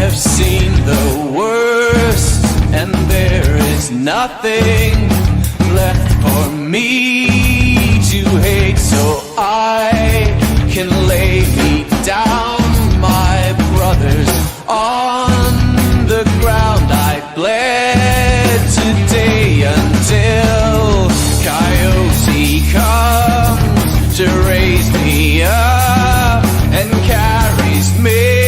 have seen the worst, and there is nothing left for me to hate, so I can lay me down, my brothers, on the ground. I bled today until Coyote comes to raise me up and carries me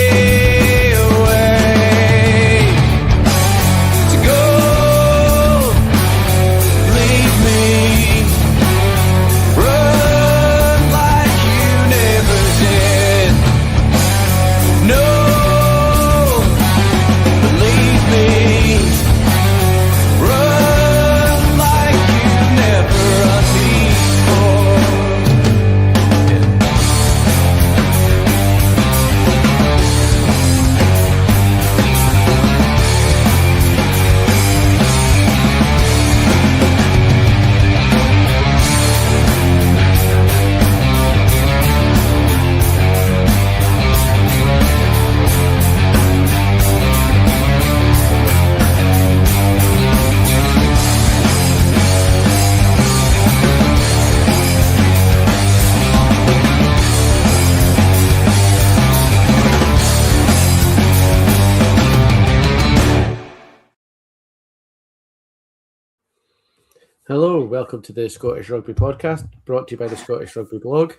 Hello, welcome to the Scottish Rugby Podcast, brought to you by the Scottish Rugby Blog.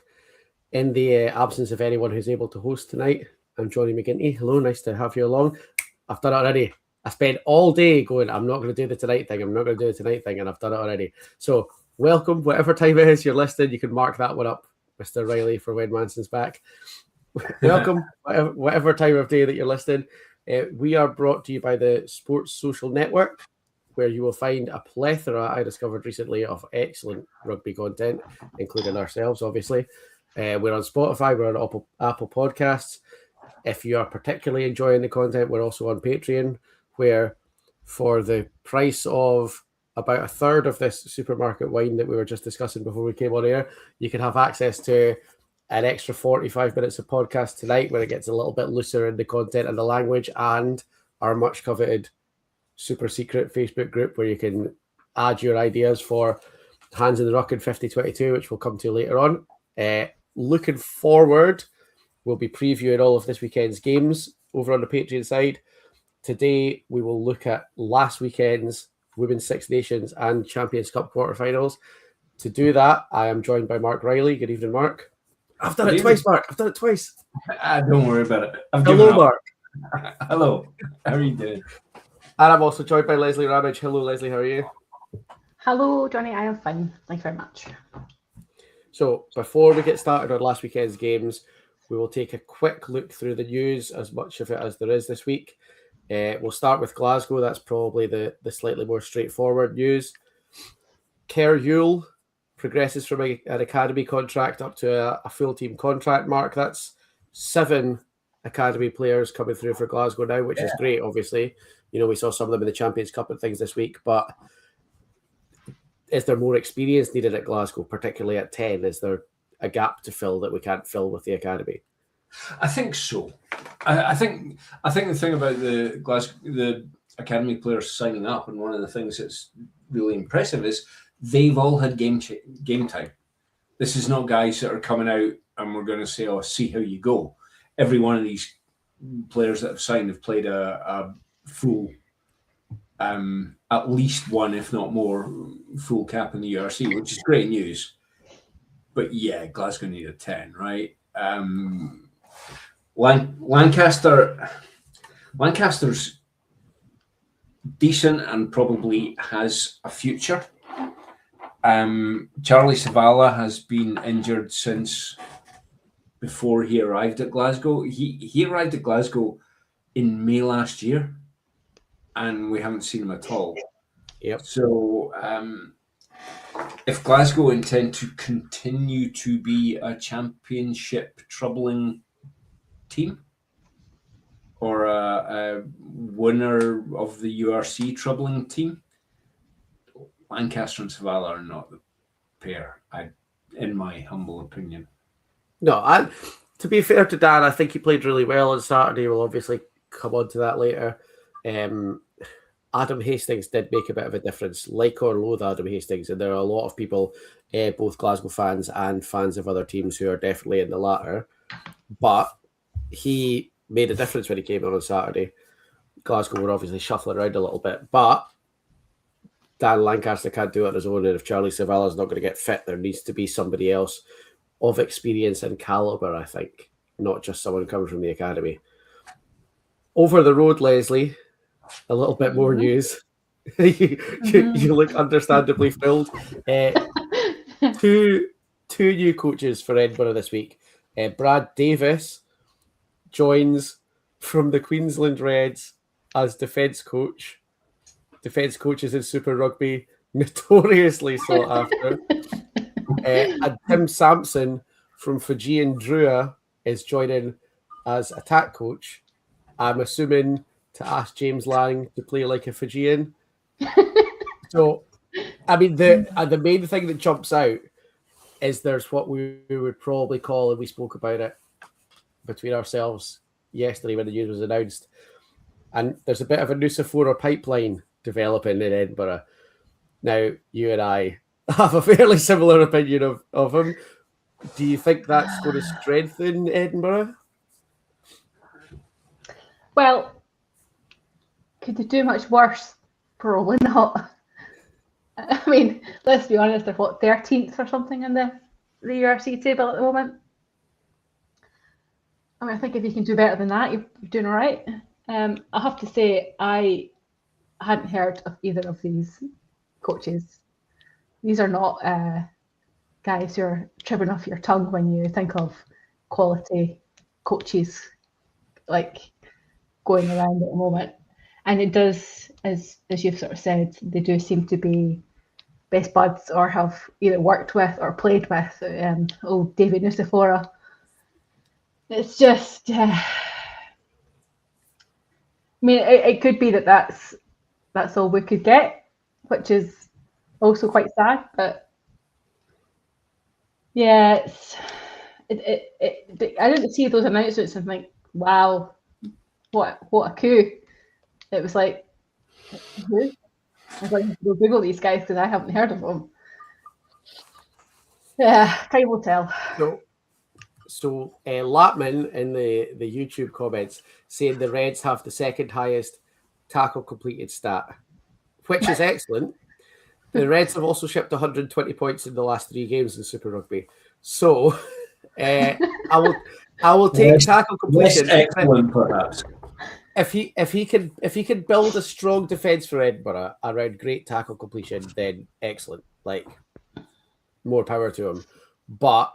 In the absence of anyone who's able to host tonight, I'm Johnny McGinty. Hello, nice to have you along. I've done it already. I spent all day going, I'm not going to do the tonight thing, and I've done it already. So, welcome, whatever time it is you're listening, you can mark that one up, Mr. Riley, for when Manson's back. Welcome, whatever time of day that you're listening. We are brought to you by the Sports Social Network, where you will find a plethora, I discovered recently, of excellent rugby content, including ourselves, obviously. We're on Spotify, we're on Apple Podcasts. If you are particularly enjoying the content, we're also on Patreon, where for the price of about a third of this supermarket wine that we were just discussing before we came on air, you can have access to an extra 45 minutes of podcast tonight, where it gets a little bit looser in the content and the language, and our much coveted super secret Facebook group where you can add your ideas for Hands in the Ruck in 5022, which we'll come to later on. Looking forward, we'll be previewing all of this weekend's games over on the Patreon side. Today, we will look at last weekend's Women's Six Nations and Champions Cup quarterfinals. To do that, I am joined by Mark Riley. Good evening, Mark. I've done it twice, Mark. I've done it twice. Don't worry about it. Hello, Mark. Hello. How are you doing? And I'm also joined by Leslie Ramage. Hello, Leslie. How are you? Hello, Johnny. I am fine. Thank you very much. So before we get started on last weekend's games, we will take a quick look through the news, as much of it as there is this week. We'll start with Glasgow. That's probably the slightly more straightforward news. Kerr Yule progresses from an academy contract up to a full-team contract, Mark. That's 7 academy players coming through for Glasgow now, which is great, obviously. You know, we saw some of them in the Champions Cup and things this week, but is there more experience needed at Glasgow, particularly at 10? Is there a gap to fill that we can't fill with the academy? I think so. I think the thing about the academy players signing up, and one of the things that's really impressive, is they've all had game time. This is not guys that are coming out and we're going to say, "Oh, see how you go." Every one of these players that have signed have played a full, at least one, if not more, full cap in the URC, which is great news. But yeah, Glasgow need a 10, right? Lancaster's decent and probably has a future. Charlie Savala has been injured since before he arrived at Glasgow. He arrived at Glasgow in May last year, and we haven't seen him at all. Yep. So if Glasgow intend to continue to be a championship troubling team, or a winner of the URC troubling team, Lancaster and Savala are not the pair, in my humble opinion. No, to be fair to Dan, I think he played really well on Saturday. We'll obviously come on to that later. Adam Hastings did make a bit of a difference, like or loathe Adam Hastings, and there are a lot of people, both Glasgow fans and fans of other teams, who are definitely in the latter. But he made a difference when he came on Saturday. Glasgow were obviously shuffling around a little bit, but Dan Lancaster can't do it on his own, and if Charlie Savala's not going to get fit, there needs to be somebody else of experience and calibre, I think, not just someone coming from the academy. Over the road, Leslie, a little bit more news. you look understandably thrilled. Two new coaches for Edinburgh this week. Brad Davis joins from the Queensland Reds as defence coach. Defence coaches in Super Rugby, notoriously sought after. And Tim Sampson from Fijian Drua is joining as attack coach. I'm assuming to ask James Lang to play like a Fijian. So, I mean, the main thing that jumps out is there's what we would probably call, and we spoke about it between ourselves yesterday when the news was announced, and there's a bit of a Nucifora pipeline developing in Edinburgh. Now, you and I have a fairly similar opinion of him. Do you think that's going to strengthen Edinburgh? Well, could they do much worse? Probably not. I mean, let's be honest, they're 13th or something in the URC table at the moment. I mean, I think if you can do better than that, you're doing all right. I have to say, I hadn't heard of either of these coaches. These are not guys who are tripping off your tongue when you think of quality coaches like going around at the moment. And it does, as you've sort of said, they do seem to be best buds or have either worked with or played with David Nucifora. It's just, I mean, it could be that's all we could get, which is also quite sad. But yeah, I didn't see those announcements and think, wow, what a coup. It was like, who? I was like, we'll Google these guys because I haven't heard of them. Yeah, time will tell. So Lapman in the YouTube comments saying the Reds have the second highest tackle completed stat, which is excellent. The Reds have also shipped 120 points in the last 3 games in Super Rugby. So I will take tackle completion. Excellent, perhaps. If he can build a strong defence for Edinburgh around great tackle completion, then excellent. Like, more power to him. But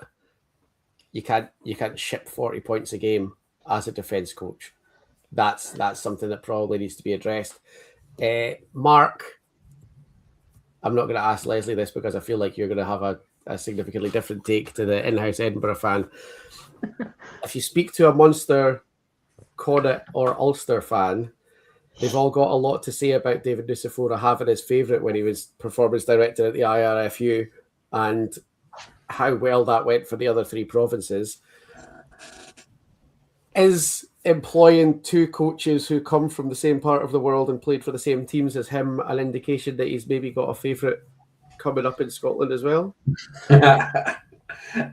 you can't ship 40 points a game as a defence coach. That's something that probably needs to be addressed. Mark, I'm not going to ask Leslie this because I feel like you're going to have a significantly different take to the in-house Edinburgh fan. If you speak to a Munster, Connacht or Ulster fan, they've all got a lot to say about David Nucifora having his favourite when he was performance director at the IRFU and how well that went for the other 3 provinces. Is employing 2 coaches who come from the same part of the world and played for the same teams as him an indication that he's maybe got a favourite coming up in Scotland as well?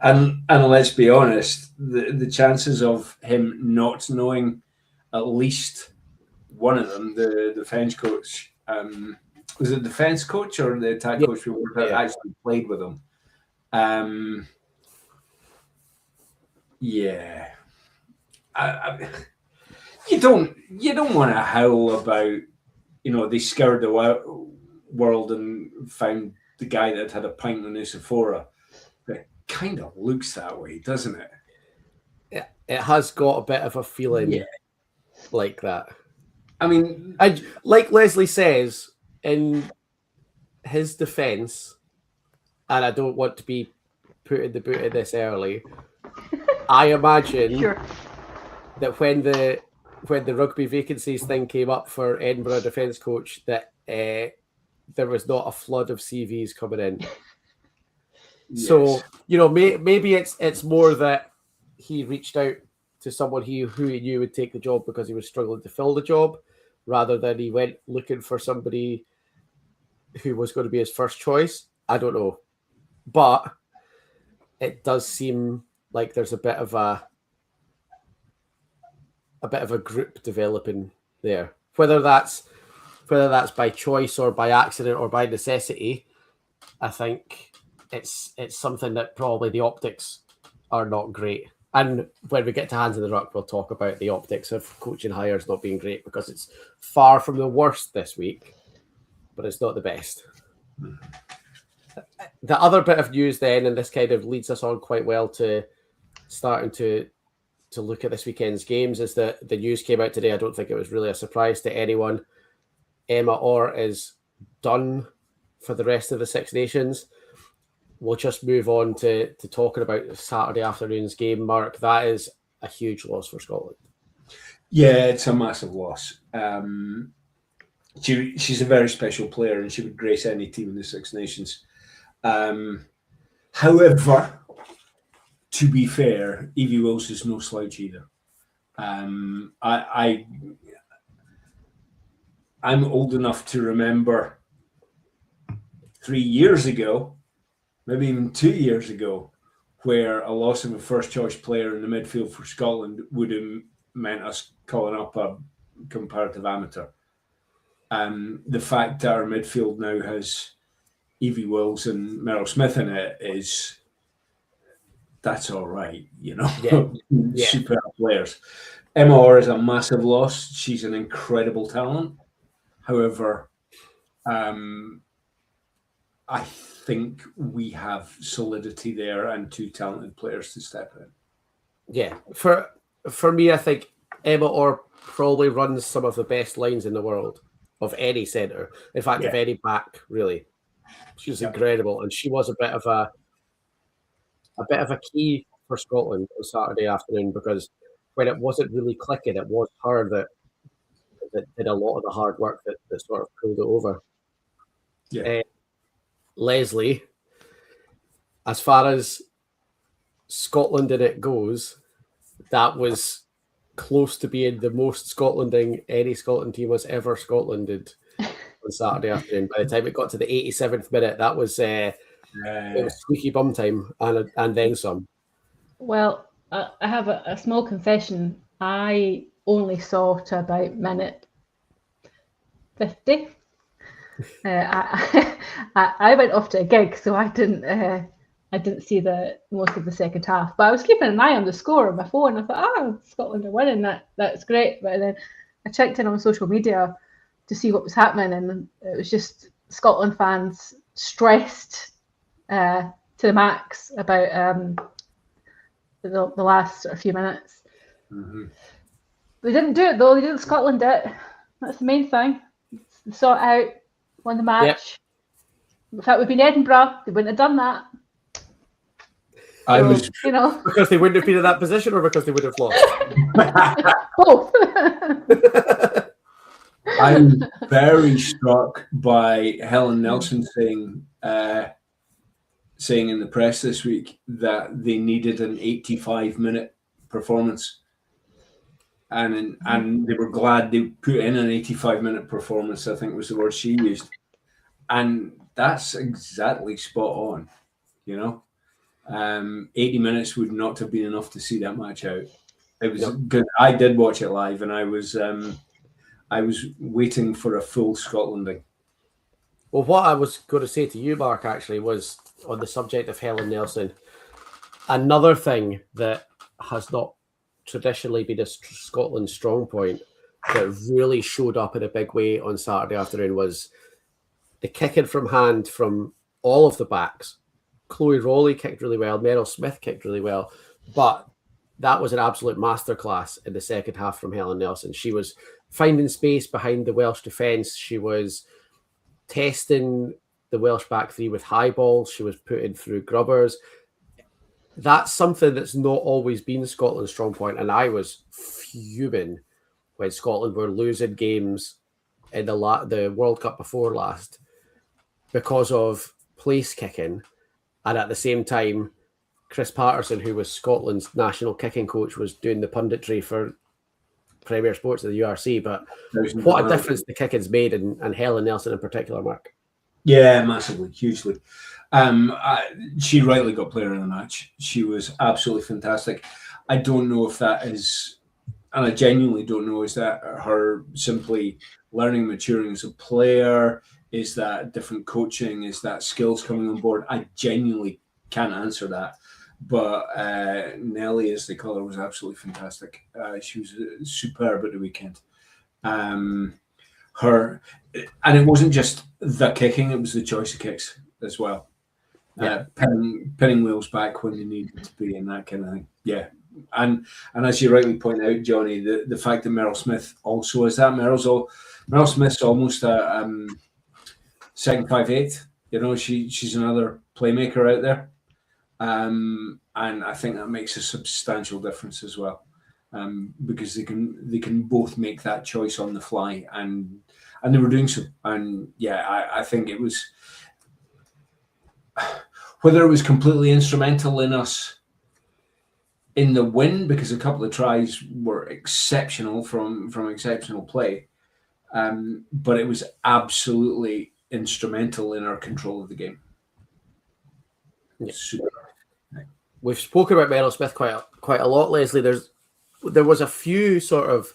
And let's be honest, the chances of him not knowing at least one of them, the defence coach, was it the defence coach or the attack coach who actually played with him? You don't want to howl about, they scoured the world and found the guy that had a pint with Nucifora. It kind of looks that way, doesn't it? It has got a bit of a feeling like that. I mean, like Leslie says, in his defence, and I don't want to be putting the boot in this early, I imagine that when the rugby vacancies thing came up for Edinburgh defence coach, that there was not a flood of CVs coming in. Yes. So maybe it's more that he reached out to someone who he knew would take the job because he was struggling to fill the job, rather than he went looking for somebody who was going to be his first choice. I don't know. But it does seem like there's a bit of a group developing there. Whether that's by choice or by accident or by necessity, I think it's something that probably the optics are not great. And when we get to Hands in the Ruck, we'll talk about the optics of coaching hires not being great, because it's far from the worst this week, but it's not the best. The other bit of news then, and this kind of leads us on quite well to starting to look at this weekend's games, is that the news came out today. I don't think it was really a surprise to anyone. Emma Orr is done for the rest of the Six Nations. We'll just move on to talking about Saturday afternoon's game, Mark. That is a huge loss for Scotland. Yeah, it's a massive loss. She's a very special player, and she would grace any team in the Six Nations. However, to be fair, Evie Wills is no slouch either. I'm old enough to remember 3 years ago, maybe even 2 years ago, where a loss of a first choice player in the midfield for Scotland would have meant us calling up a comparative amateur. The fact that our midfield now has Evie Wills and Meryl Smith in it that's all right, you know. Yeah. Super players. Emma Orr is a massive loss. She's an incredible talent. However, I think we have solidity there and two talented players to step in. Yeah, for me, I think Emma Orr probably runs some of the best lines in the world of any centre. In fact, of any back, really. She's incredible, and she was a bit of a key for Scotland on Saturday afternoon, because when it wasn't really clicking, it was her that did a lot of the hard work that sort of pulled it over. Yeah. Leslie, as far as Scotland in it goes, that was close to being the most Scotlanding any Scotland team has ever Scotlanded on Saturday afternoon. By the time it got to the 87th minute, that was it was squeaky bum time and then some. Well, I have a small confession. I only saw to about minute 50. I went off to a gig, so I didn't see the most of the second half. But I was keeping an eye on the score on my phone. I thought, Scotland are winning. That's great. But then I checked in on social media to see what was happening, and it was just Scotland fans stressed to the max about the last few minutes. Mm-hmm. They didn't do it though. They didn't Scotland it. That's the main thing. They saw it out, won the match. Yep. If that would be in Edinburgh, they wouldn't have done that. Because they wouldn't have been in that position, or because they would have lost. Both. I'm very struck by Helen Nelson saying in the press this week that they needed an 85-minute performance, and they were glad they put in an 85-minute performance, I think was the word she used, and that's exactly spot on. 80 minutes would not have been enough to see that match out. It was good. I did watch it live, and I was waiting for a full Scotlanding. Well, what I was going to say to you, Mark, actually, was on the subject of Helen Nelson. Another thing that has not traditionally been a Scotland strong point that really showed up in a big way on Saturday afternoon was the kicking from hand from all of the backs. Chloe Rowley kicked really well. Meryl Smith kicked really well. But that was an absolute masterclass in the second half from Helen Nelson. She was finding space behind the Welsh defence. She was testing the Welsh back three with high balls. She was putting through grubbers. That's something that's not always been Scotland's strong point. And I was fuming when Scotland were losing games in the World Cup before last because of place kicking. And at the same time, Chris Patterson, who was Scotland's national kicking coach, was doing the punditry for Premier Sports of the URC. But what a difference the kicking's made, and Helen Nelson in particular, Mark. Yeah, massively, hugely. She rightly got player of the match. She was absolutely fantastic. I don't know if that is, and I genuinely don't know, is that her simply learning, maturing as a player? Is that different coaching? Is that skills coming on board? I genuinely can't answer that. But Nelly, as they call her, was absolutely fantastic. She was superb at the weekend. And it wasn't just the kicking; it was the choice of kicks as well. Yeah. Pinning Wales back when they needed to be, and that kind of thing. Yeah, and as you rightly point out, Johnny, the fact that Meryl Smith also is that. Meryl Smith's almost a second 5'8". You know, she's another playmaker out there, and I think that makes a substantial difference as well, because they can both make that choice on the fly, and they were doing so. And yeah, I think it was, whether it was completely instrumental in us in the win, because a couple of tries were exceptional from exceptional play, but it was absolutely instrumental in our control of the game. Yeah. Super. We've spoken about Meryl Smith quite a lot, Leslie. There was a few sort of,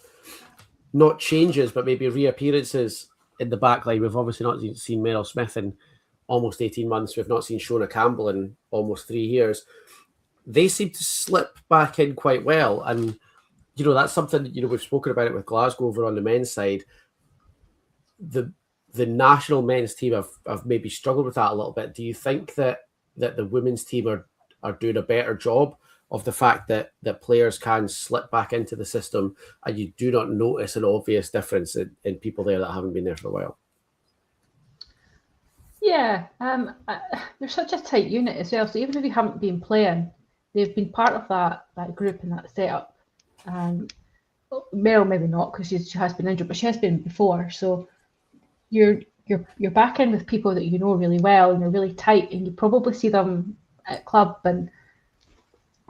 not changes, but maybe reappearances in the back line. We've obviously not seen Meryl Smith in almost 18 months. We've not seen Shona Campbell in almost 3 years. They seem to slip back in quite well. And, that's something, we've spoken about it with Glasgow over on the men's side. The national men's team have maybe struggled with that a little bit. Do you think that the women's team are doing a better job of the fact that players can slip back into the system and you do not notice an obvious difference in people there that haven't been there for a while? Yeah, they're such a tight unit as well. So even if you haven't been playing, they've been part of that group and that setup. Meryl maybe not, because she has been injured, but she has been before. So you're back in with people that you know really well, and you're really tight, and you probably see them at club, and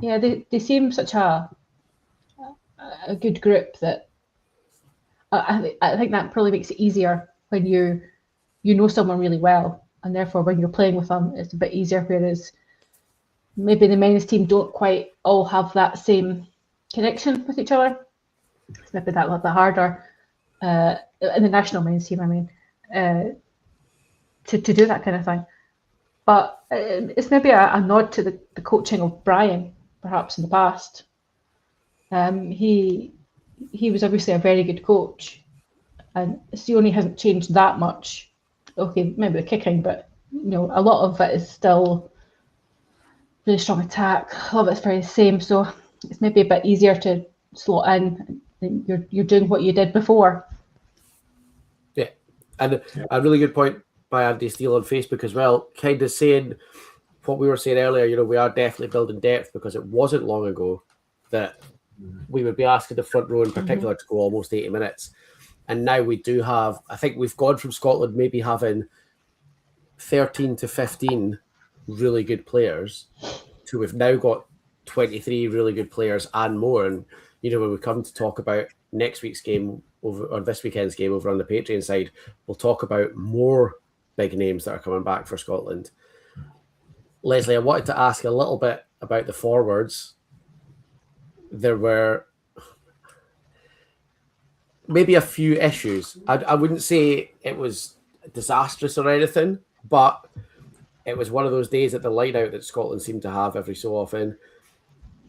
yeah, they seem such a good group that I think that probably makes it easier when you know someone really well, and therefore when you're playing with them, it's a bit easier. Whereas maybe the men's team don't quite all have that same connection with each other. It's maybe that a little bit harder in the national men's team. I mean, to do that kind of thing. But it's maybe a nod to the coaching of Brian, perhaps in the past. He was obviously a very good coach, and Sione hasn't changed that much. Okay, maybe the kicking, but a lot of it is still really strong attack. A lot of it's very the same, so it's maybe a bit easier to slot in. And you're doing what you did before. Yeah, and a really good point by Andy Steele on Facebook as well, kind of saying what we were saying earlier. We are definitely building depth, because it wasn't long ago that we would be asking the front row in particular to go almost 80 minutes. And now we do have, I think we've gone from Scotland maybe having 13 to 15 really good players to we've now got 23 really good players and more. And, when we come to talk about next week's game or this weekend's game over on the Patreon side, we'll talk about more big names that are coming back for Scotland. Leslie, I wanted to ask a little bit about the forwards. There were maybe a few issues. I wouldn't say it was disastrous or anything, but it was one of those days at the line out that Scotland seemed to have every so often.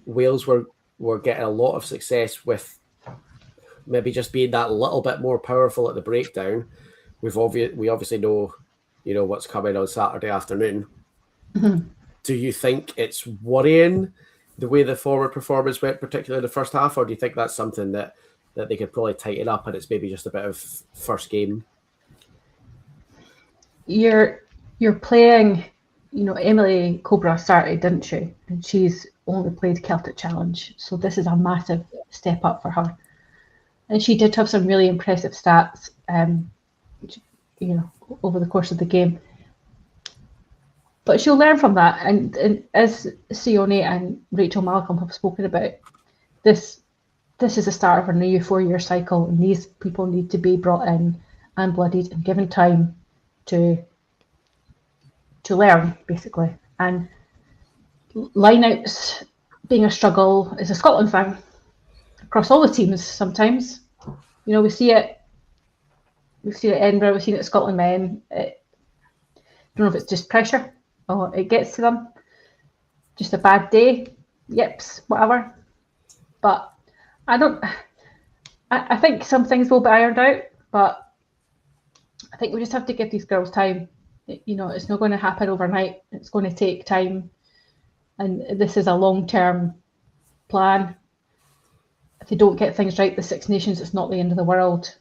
Wales were getting a lot of success with maybe just being that little bit more powerful at the breakdown. We obviously know, what's coming on Saturday afternoon. Mm-hmm. Do you think it's worrying the way the forward performance went, particularly in the first half, or do you think that's something that they could probably tighten up and it's maybe just a bit of first game? You're playing, Emily Cobra started, didn't she? And she's only played Celtic Challenge, so this is a massive step up for her. And she did have some really impressive stats, over the course of the game. but she'll learn from that. And as Sione and Rachel Malcolm have spoken about, this is the start of a new 4-year cycle, and these people need to be brought in and bloodied and given time to learn, basically. And lineouts being a struggle is a Scotland thing across all the teams sometimes. You know, we see it at Edinburgh, we've seen it at Scotland men. I don't know if it's just pressure or it gets to them. Just a bad day, yips, whatever. But I think some things will be ironed out, but I think we just have to give these girls time. You know, it's not going to happen overnight. It's going to take time. And this is a long-term plan. If they don't get things right, the Six Nations, it's not the end of the world.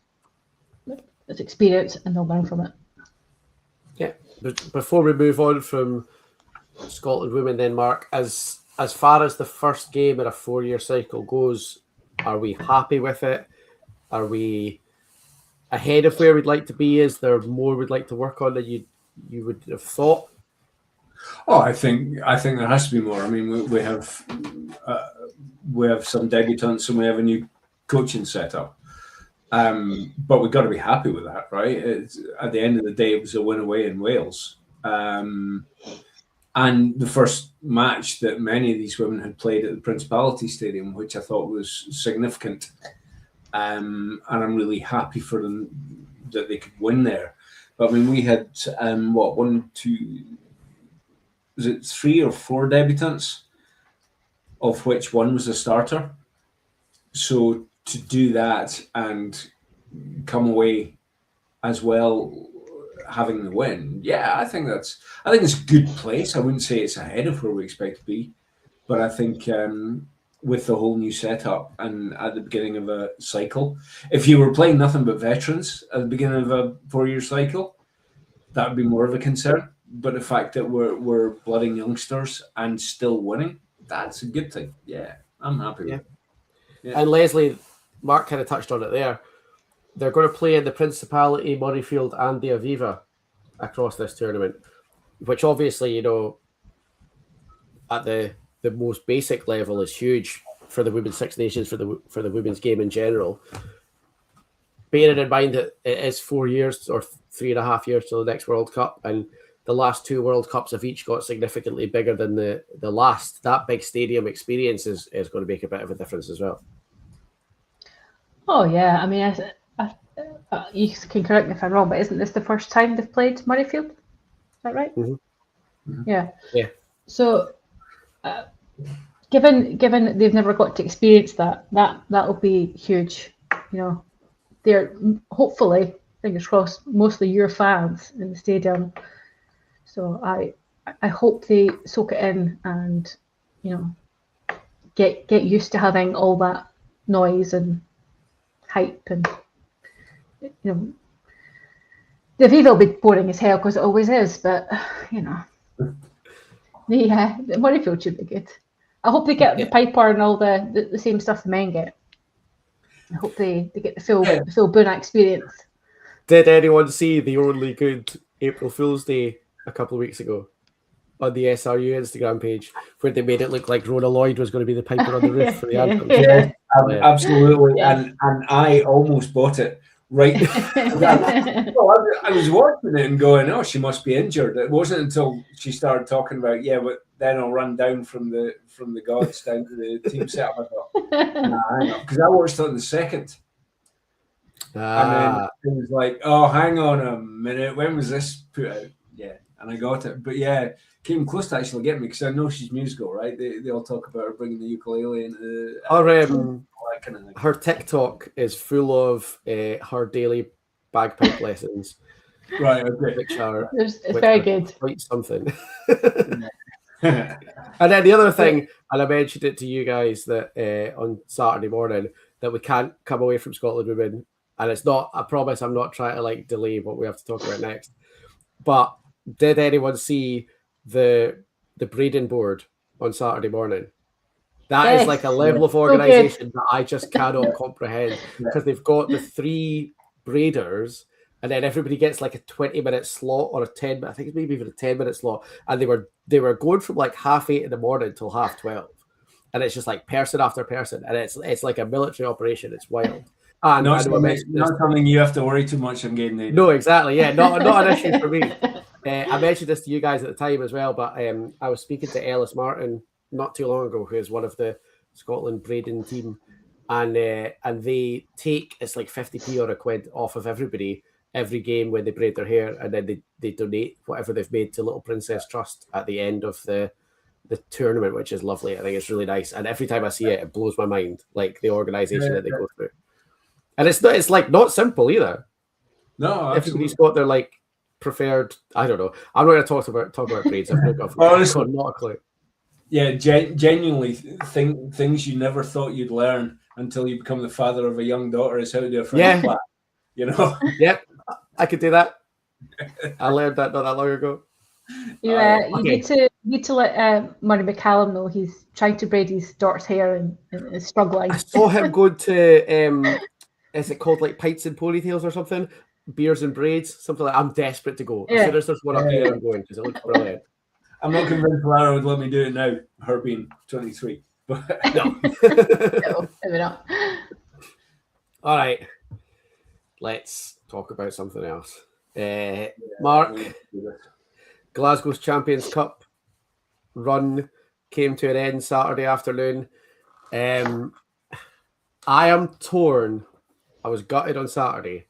It's experience, and they'll learn from it. Yeah. But before we move on from Scotland women, then Mark, as far as the first game in a 4-year cycle goes, are we happy with it? Are we ahead of where we'd like to be? Is there more we'd like to work on that you would have thought? Oh, I think there has to be more. I mean, we have some debutants and we have a new coaching setup, but we've got to be happy with that, right? At the end of the day, it was a win away in Wales, and the first match that many of these women had played at the Principality Stadium, which I thought was significant, and I'm really happy for them that they could win there. But I mean, we had was it 3 or 4 debutants, of which one was a starter. So to do that and come away as well, having the win, I think it's a good place. I wouldn't say it's ahead of where we expect to be, but I think with the whole new setup and at the beginning of a cycle, if you were playing nothing but veterans at the beginning of a 4-year cycle, that would be more of a concern. But the fact that we're blooding youngsters and still winning, that's a good thing. Yeah, I'm happy with it. Yeah. And Leslie, Mark kind of touched on it there. They're going to play in the Principality, Murrayfield and the Aviva across this tournament, which obviously, you know, at the most basic level is huge for the Women's Six Nations, for the women's game in general. Bearing in mind that it is 4 years or 3.5 years till the next World Cup, and the last 2 World Cups have each got significantly bigger than the last. That big stadium experience is going to make a bit of a difference as well. Oh yeah, I mean, you can correct me if I'm wrong, but isn't this the first time they've played Murrayfield? Is that right? Mm-hmm. Yeah. Yeah. So, given they've never got to experience that will be huge. You know, they're hopefully, fingers crossed, mostly your fans in the stadium. So I hope they soak it in and, you know, get used to having all that noise and hype, and, you know, the Aviva will be boring as hell because it always is, but, you know, the Murrayfield should be good. I hope they get the Piper and all the same stuff the men get. I hope they get the full Boona experience. Did anyone see the only good April Fool's Day a couple of weeks ago on the SRU Instagram page, where they made it look like Rona Lloyd was going to be the Piper on the roof for the anthem? Yeah, absolutely. Yeah. And I almost bought it right. I was watching it and going, oh, she must be injured. It wasn't until she started talking about, but then I'll run down from the gods down to the team setup. I thought, hang on, because I watched it on the second. And then it was like, oh, hang on a minute, when was this put out? And I got it, but came close to actually getting me, because I know she's musical, right? They all talk about her bringing the ukulele into all that kind of thing. Her TikTok is full of her daily bagpipe lessons, right? Okay, which are very good, quite something. And then the other thing, and I mentioned it to you guys that on Saturday morning, that we can't come away from Scotland women, and it's not. I promise, I'm not trying to delay what we have to talk about next, but. Did anyone see the Braden board on Saturday morning? That is like a level of organisation that I just cannot comprehend, because they've got the 3 braiders and then everybody gets like a 20-minute slot or a 10. I think it's maybe even a 10-minute slot, and they were going from like 8:30 in the morning till 12:30, and it's just like person after person, and it's like a military operation. It's wild. And Not I know I mentioned this. something you have to worry too much on game day. No, exactly. Yeah, not an issue for me. I mentioned this to you guys at the time as well, but I was speaking to Ellis Martin not too long ago, who is one of the Scotland braiding team, and they take, it's like 50p or a quid off of everybody every game when they braid their hair, and then they donate whatever they've made to Little Princess Trust at the end of the tournament, which is lovely. I think it's really nice, and every time I see it, it blows my mind, like the organisation that they go through. And it's like not simple either. No, absolutely. Everybody's got their like preferred. I don't know. I'm not going to talk about braids. I've Honestly, not a clue. Yeah, genuinely, things you never thought you'd learn until you become the father of a young daughter is how to do a French plait. You know. Yep, I could do that. I learned that not that long ago. You need to let Murray McCallum know he's trying to braid his daughter's hair and is struggling. I saw him go to is it called like Pints and Ponytails or something? Beers and Braids, something like. I'm desperate to go. As soon as there's one up here, I'm going because it looks brilliant. I'm not convinced Lara would let me do it now, her being 23. But no. No, maybe not. All right, let's talk about something else. Mark, Glasgow's Champions Cup run came to an end Saturday afternoon. I am torn. I was gutted on Saturday.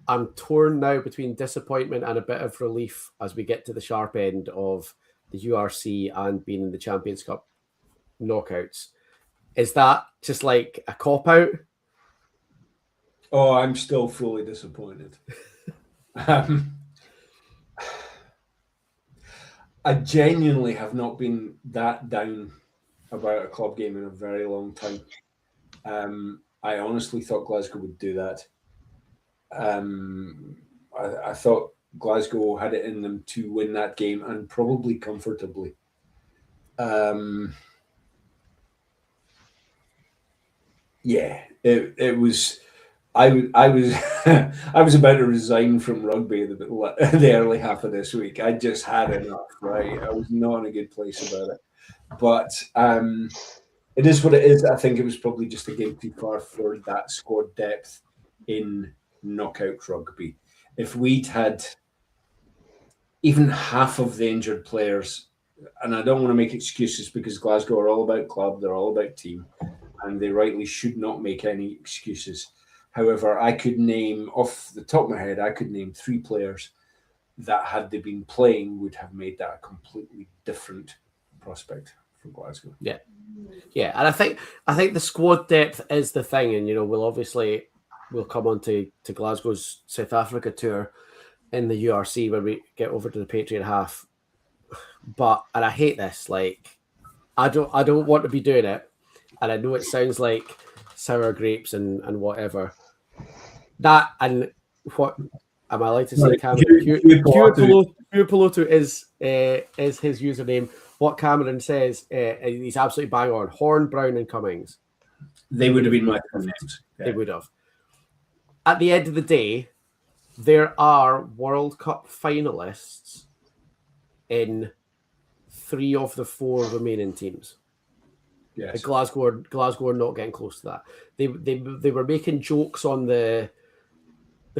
I'm torn now between disappointment and a bit of relief as we get to the sharp end of the URC and being in the Champions Cup knockouts. Is that just like a cop-out? Oh, I'm still fully disappointed. I genuinely have not been that down about a club game in a very long time. I honestly thought Glasgow would do that. I thought Glasgow had it in them to win that game and probably comfortably. It was. I was I was about to resign from rugby the early half of this week. I just had enough. Right, I was not in a good place about it. But it is what it is. I think it was probably just a game too far for that squad depth in knockout rugby. If we'd had even half of the injured players, and I don't want to make excuses because Glasgow are all about club, they're all about team, and they rightly should not make any excuses. However, I could name, off the top of my head, 3 players that, had they been playing, would have made that a completely different prospect for Glasgow. Yeah, and I think the squad depth is the thing, and we'll come on to Glasgow's South Africa tour in the URC when we get over to the Patriot half. But, and I hate this, like I don't want to be doing it, and I know it sounds like sour grapes and whatever. That, and what am I allowed to say? Pure Piloto is his username. What Cameron says, he's absolutely bang on. Horn, Brown, and Cummings. They would have been my names. They would have. At the end of the day, there are World Cup finalists in 3 of the 4 remaining teams. Yes. Glasgow are not getting close to that. They were making jokes on the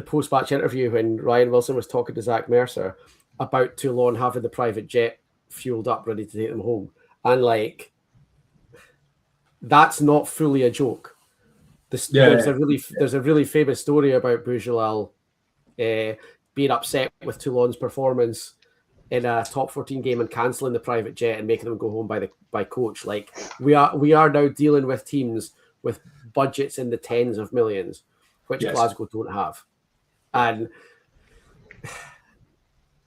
post-match interview when Ryan Wilson was talking to Zach Mercer about Toulon having the private jet fueled up, ready to take them home. And like, that's not fully a joke. There's a really famous story about Boujolal being upset with Toulon's performance in a top 14 game and cancelling the private jet and making them go home by coach. Like, we are now dealing with teams with budgets in the tens of millions, which Glasgow don't have. And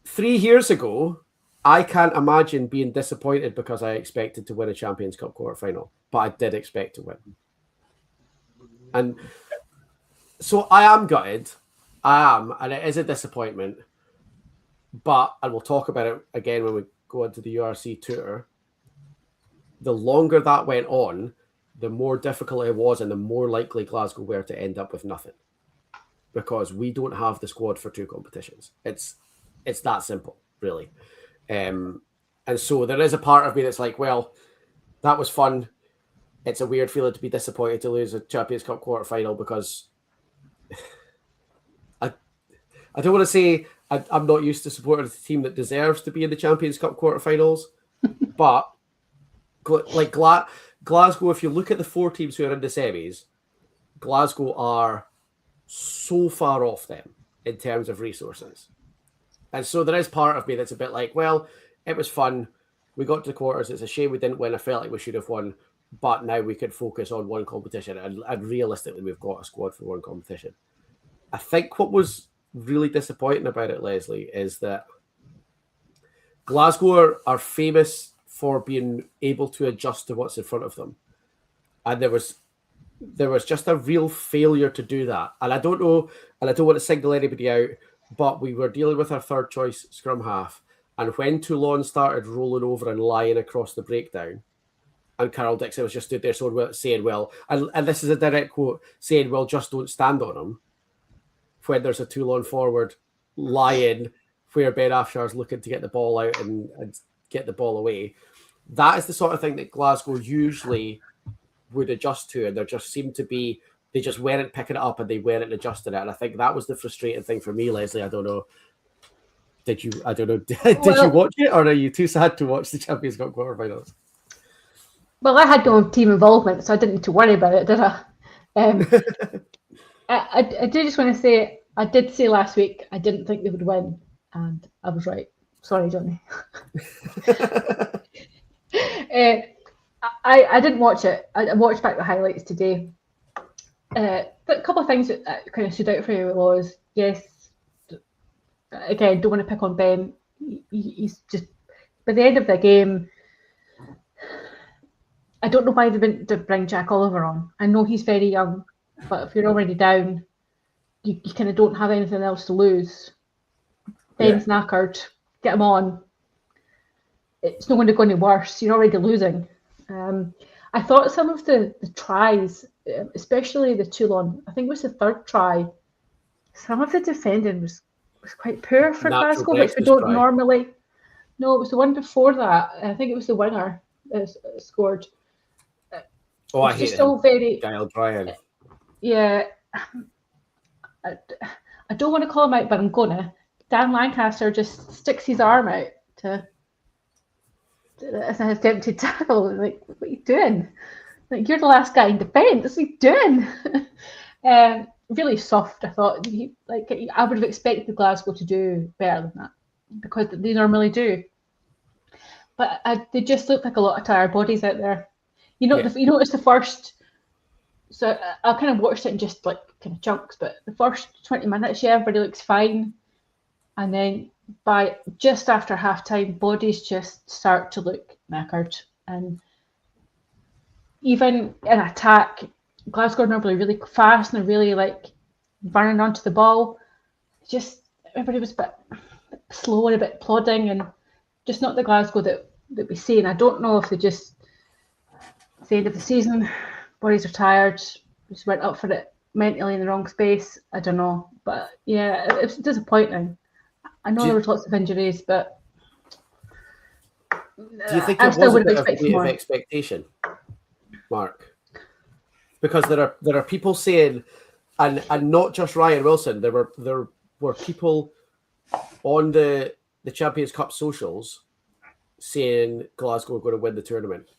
3 years ago, I can't imagine being disappointed because I expected to win a Champions Cup quarterfinal, but I did expect to win. And so I am gutted. And it is a disappointment. But, and we'll talk about it again when we go into the URC tour, the longer that went on, the more difficult it was and the more likely Glasgow were to end up with nothing. because we don't have the squad for 2 competitions. It's that simple, really. And so there is a part of me that's like, well, that was fun. It's a weird feeling to be disappointed to lose a Champions Cup quarter-final because I don't want to say I'm not used to supporting a team that deserves to be in the Champions Cup quarterfinals, but like Glasgow, if you look at the 4 teams who are in the semis, Glasgow are so far off them in terms of resources. And so there is part of me that's a bit like, well, it was fun. We got to the quarters. It's a shame we didn't win. I felt like we should have won, but now we could focus on one competition. And realistically, we've got a squad for one competition. I think what was really disappointing about it, Leslie, is that Glasgow are famous for being able to adjust to what's in front of them. And there was just a real failure to do that. And I don't know, and I don't want to single anybody out, but we were dealing with our third choice scrum half. And when Toulon started rolling over and lying across the breakdown, and Carol Dixon was just stood there saying, well, and this is a direct quote, saying, well, just don't stand on him. When there's a Toulon forward lying where Ben Afshar's looking to get the ball out and get the ball away. That is the sort of thing that Glasgow usually would adjust to, and there just seemed to be, they just weren't picking it up and they weren't adjusting it. And I think that was the frustrating thing for me, Leslie. I don't know. Did you watch it, or are you too sad to watch the Champions Cup quarterfinals? Well, I had no team involvement, so I didn't need to worry about it, did I? I do just want to say, I did say last week I didn't think they would win, and I was right. Sorry, Johnny. I didn't watch it. I watched back the highlights today. But a couple of things that kind of stood out for me was, yes, again, don't want to pick on Ben. He's just, by the end of the game, I don't know why they didn't bring Jack Oliver on. I know he's very young, but if you're already down, you kind of don't have anything else to lose. Ben's knackered. Get him on. It's not going to go any worse. You're already losing. I thought some of the tries, especially the Toulon, I think it was the third try, some of the defending was quite poor for Glasgow, which we don't normally. No, it was the one before that. I think it was the winner that scored. Oh, I hate still him. Very, Gael Bryan. Yeah. I don't want to call him out, but I'm gonna. Dan Lancaster just sticks his arm out as an attempted tackle. Like, what are you doing? Like, you're the last guy in defence. What's he doing? Really soft, I thought. I would have expected Glasgow to do better than that, because they normally do. But they just look like a lot of tired bodies out there. You notice the first. So I kind of watched it in just like kind of chunks, but the first 20 minutes, everybody looks fine. And then by just after halftime, bodies just start to look knackered. And even in attack, Glasgow are normally really fast and really like running onto the ball. Just everybody was a bit slow and a bit plodding, and just not the Glasgow that we see. And I don't know if it's the end of the season, bodies are tired, just went up for it mentally in the wrong space. I don't know. But yeah, it was disappointing. I know there was lots of injuries, but do you think it was a bit of expectation, Mark? Because there are people saying, and not just Ryan Wilson, there were people on the Champions Cup socials saying Glasgow are going to win the tournament.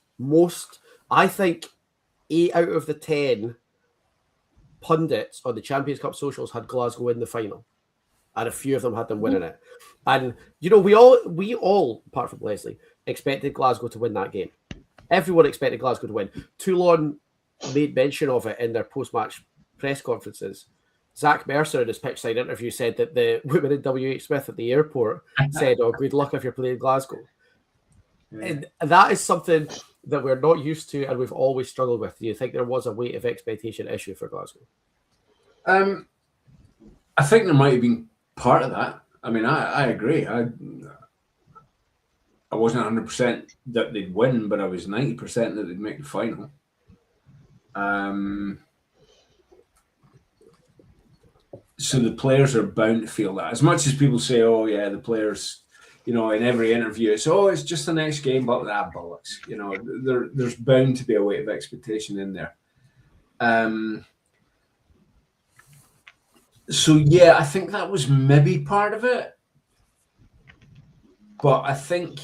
I think 8 out of the 10 pundits on the Champions Cup socials had Glasgow in the final, and a few of them had them winning it. And we all, apart from Leslie, expected Glasgow to win that game. Everyone expected Glasgow to win. Toulon made mention of it in their post-match press conferences. Zach Mercer in his pitch side interview said that the women in WH Smith at the airport said, "Oh, good luck if you're playing Glasgow." Yeah. And that is something that we're not used to and we've always struggled with. Do you think there was a weight of expectation issue for Glasgow? I think there might have been part of that. I mean, I agree. I wasn't 100% that they'd win, but I was 90% that they'd make the final. So the players are bound to feel that. As much as people say, oh, yeah, the players, in every interview, it's just the next game, but that bollocks. There's bound to be a weight of expectation in there. So, yeah, I think that was maybe part of it. But I think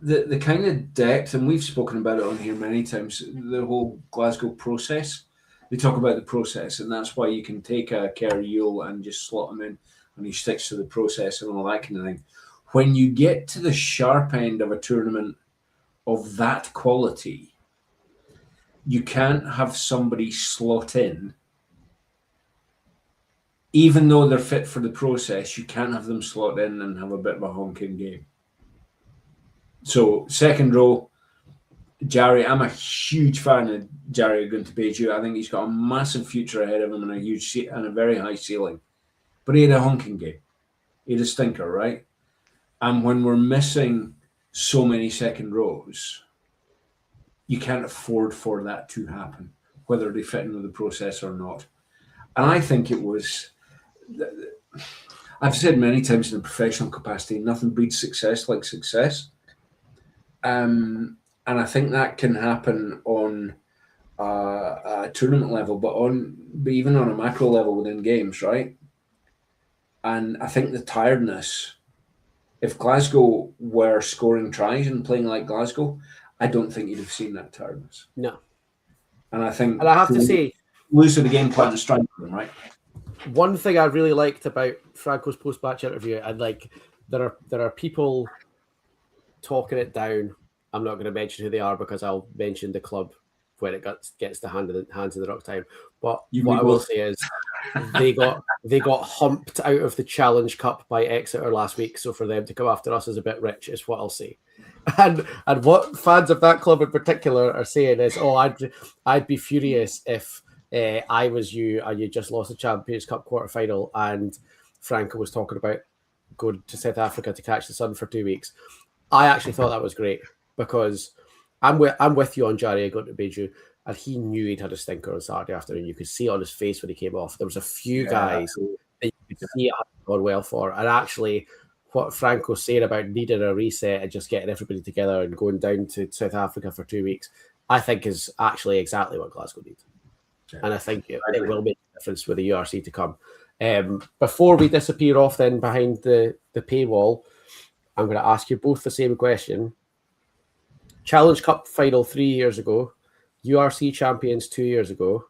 the kind of depth, and we've spoken about it on here many times, the whole Glasgow process. They talk about the process, and that's why you can take a Kerry Yule and just slot him in, and he sticks to the process and all that kind of thing. When you get to the sharp end of a tournament of that quality, you can't have somebody slot in, even though they're fit for the process. You can't have them slot in and have a bit of a honking game. So second row, Jari. I'm a huge fan of Jari Oguntobeju. I think he's got a massive future ahead of him and a very high ceiling. But he had a honking game. He had a stinker, right? And when we're missing so many second rows, you can't afford for that to happen, whether they fit in with the process or not. And I think it was, I've said many times in a professional capacity, nothing breeds success like success. And I think that can happen on a tournament level, but even on a macro level within games, right? And I think the tiredness, if Glasgow were scoring tries and playing like Glasgow, I don't think you'd have seen that tiredness. No. And I think, and I have to say, lose to the game plan and strike them, right? One thing I really liked about Franco's post-match interview, and there are people talking it down. I'm not going to mention who they are because I'll mention the club when it gets the hands of the rock time. But what I will say is they got humped out of the Challenge Cup by Exeter last week. So for them to come after us is a bit rich, is what I'll say. And what fans of that club in particular are saying is, I'd be furious if I was you and you just lost the Champions Cup quarterfinal and Franco was talking about going to South Africa to catch the sun for 2 weeks. I actually thought that was great because I'm with you on Jari Oguntobeju, and he knew he'd had a stinker on Saturday afternoon. You could see it on his face when he came off. There was a few guys that you could see it had gone well for, and actually what Franco's saying about needing a reset and just getting everybody together and going down to South Africa for 2 weeks, I think is actually exactly what Glasgow needs. And I think it will make a difference with the URC to come. Before we disappear off then behind the paywall, I'm going to ask you both the same question. Challenge Cup final 3 years ago, URC champions 2 years ago,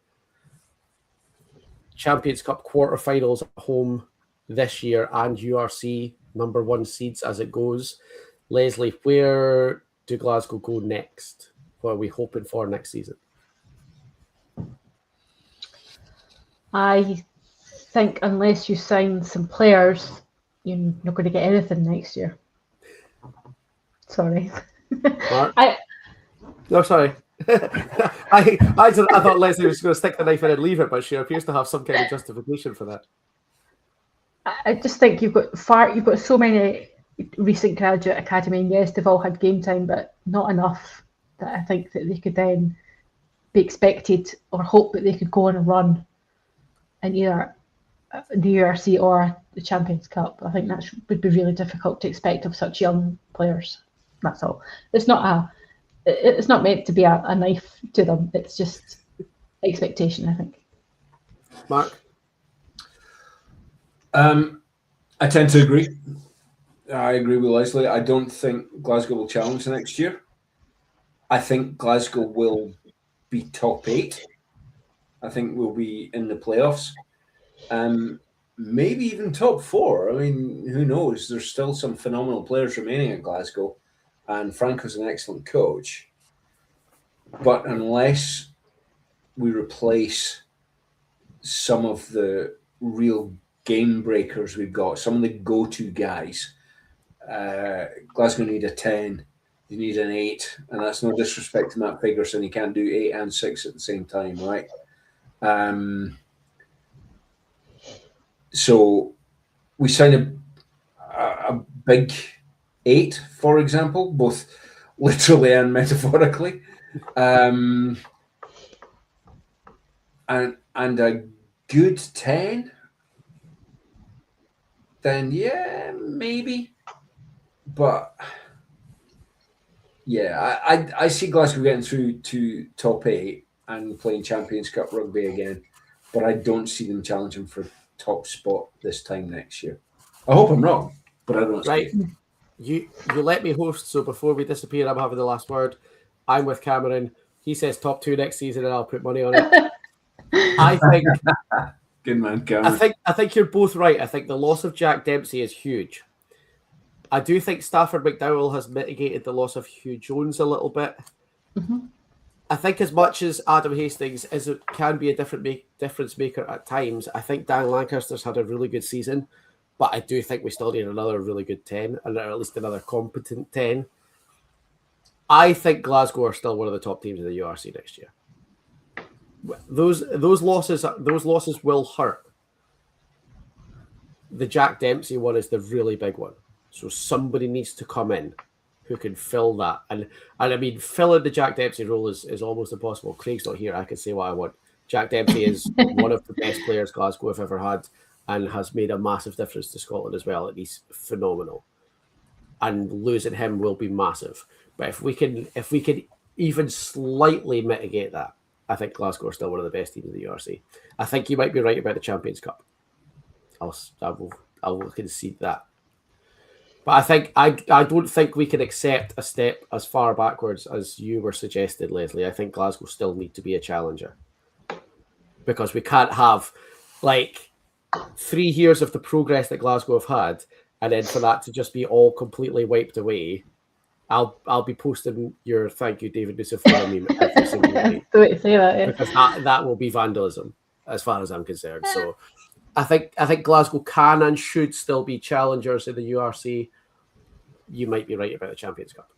Champions Cup quarterfinals at home this year, and URC number 1 seeds as it goes. Leslie, where do Glasgow go next? What are we hoping for next season? I think unless you sign some players, you're not going to get anything next year. Sorry. Mark? No, sorry. I thought Leslie was going to stick the knife in and leave it, but she appears to have some kind of justification for that. I just think you've got so many recent graduate academy, and yes, they've all had game time, but not enough that I think that they could then be expected or hope that they could go on a run in either the URC or the Champions Cup. I think that would be really difficult to expect of such young players. That's all. It's not meant to be a knife to them. It's just expectation, I think. Mark? I tend to agree. I agree with Leslie. I don't think Glasgow will challenge next year. I think Glasgow will be top 8. I think we'll be in the playoffs. Maybe even top 4. I mean, who knows? There's still some phenomenal players remaining at Glasgow, and Franco's an excellent coach. But unless we replace some of the real game breakers we've got, some of the go-to guys, Glasgow need a 10, they need an 8, and that's no disrespect to Matt Piggerson. He can't do 8 and 6 at the same time, right? So we sign a big 8, for example, both literally and metaphorically, and a good 10. then yeah, maybe. But yeah, I see Glasgow getting through to top 8 and playing Champions Cup rugby again, but I don't see them challenging for top spot this time next year. I hope I'm wrong, but I don't Right. see it. You let me host, so before we disappear, I'm having the last word. I'm with Cameron. He says top 2 next season, and I'll put money on it. I think Good man, Cameron. I think you're both right. I think the loss of Jack Dempsey is huge. I do think Stafford McDowell has mitigated the loss of Hugh Jones a little bit. Mm-hmm. I think as much as Adam Hastings can be a difference maker at times, I think Dan Lancaster's had a really good season, but I do think we still need another really good 10, or at least another competent 10. I think Glasgow are still one of the top teams in the URC next year. Those losses will hurt. The Jack Dempsey one is the really big one. So somebody needs to come in who can fill that. And I mean, filling the Jack Dempsey role is almost impossible. Craig's not here. I can say what I want. Jack Dempsey is one of the best players Glasgow have ever had and has made a massive difference to Scotland as well. And he's phenomenal. And losing him will be massive. But if we can even slightly mitigate that, I think Glasgow are still one of the best teams in the URC. I think you might be right about the Champions Cup. I will concede that. But I don't think we can accept a step as far backwards as you were suggested, Leslie. I think Glasgow still need to be a challenger. Because we can't have 3 years of the progress that Glasgow have had, and then for that to just be all completely wiped away. I'll be posting your thank you, David Nucifora meme every single day. The way to say that, yeah. Because that will be vandalism, as far as I'm concerned. So I think Glasgow can and should still be challengers in the URC. You might be right about the Champions Cup.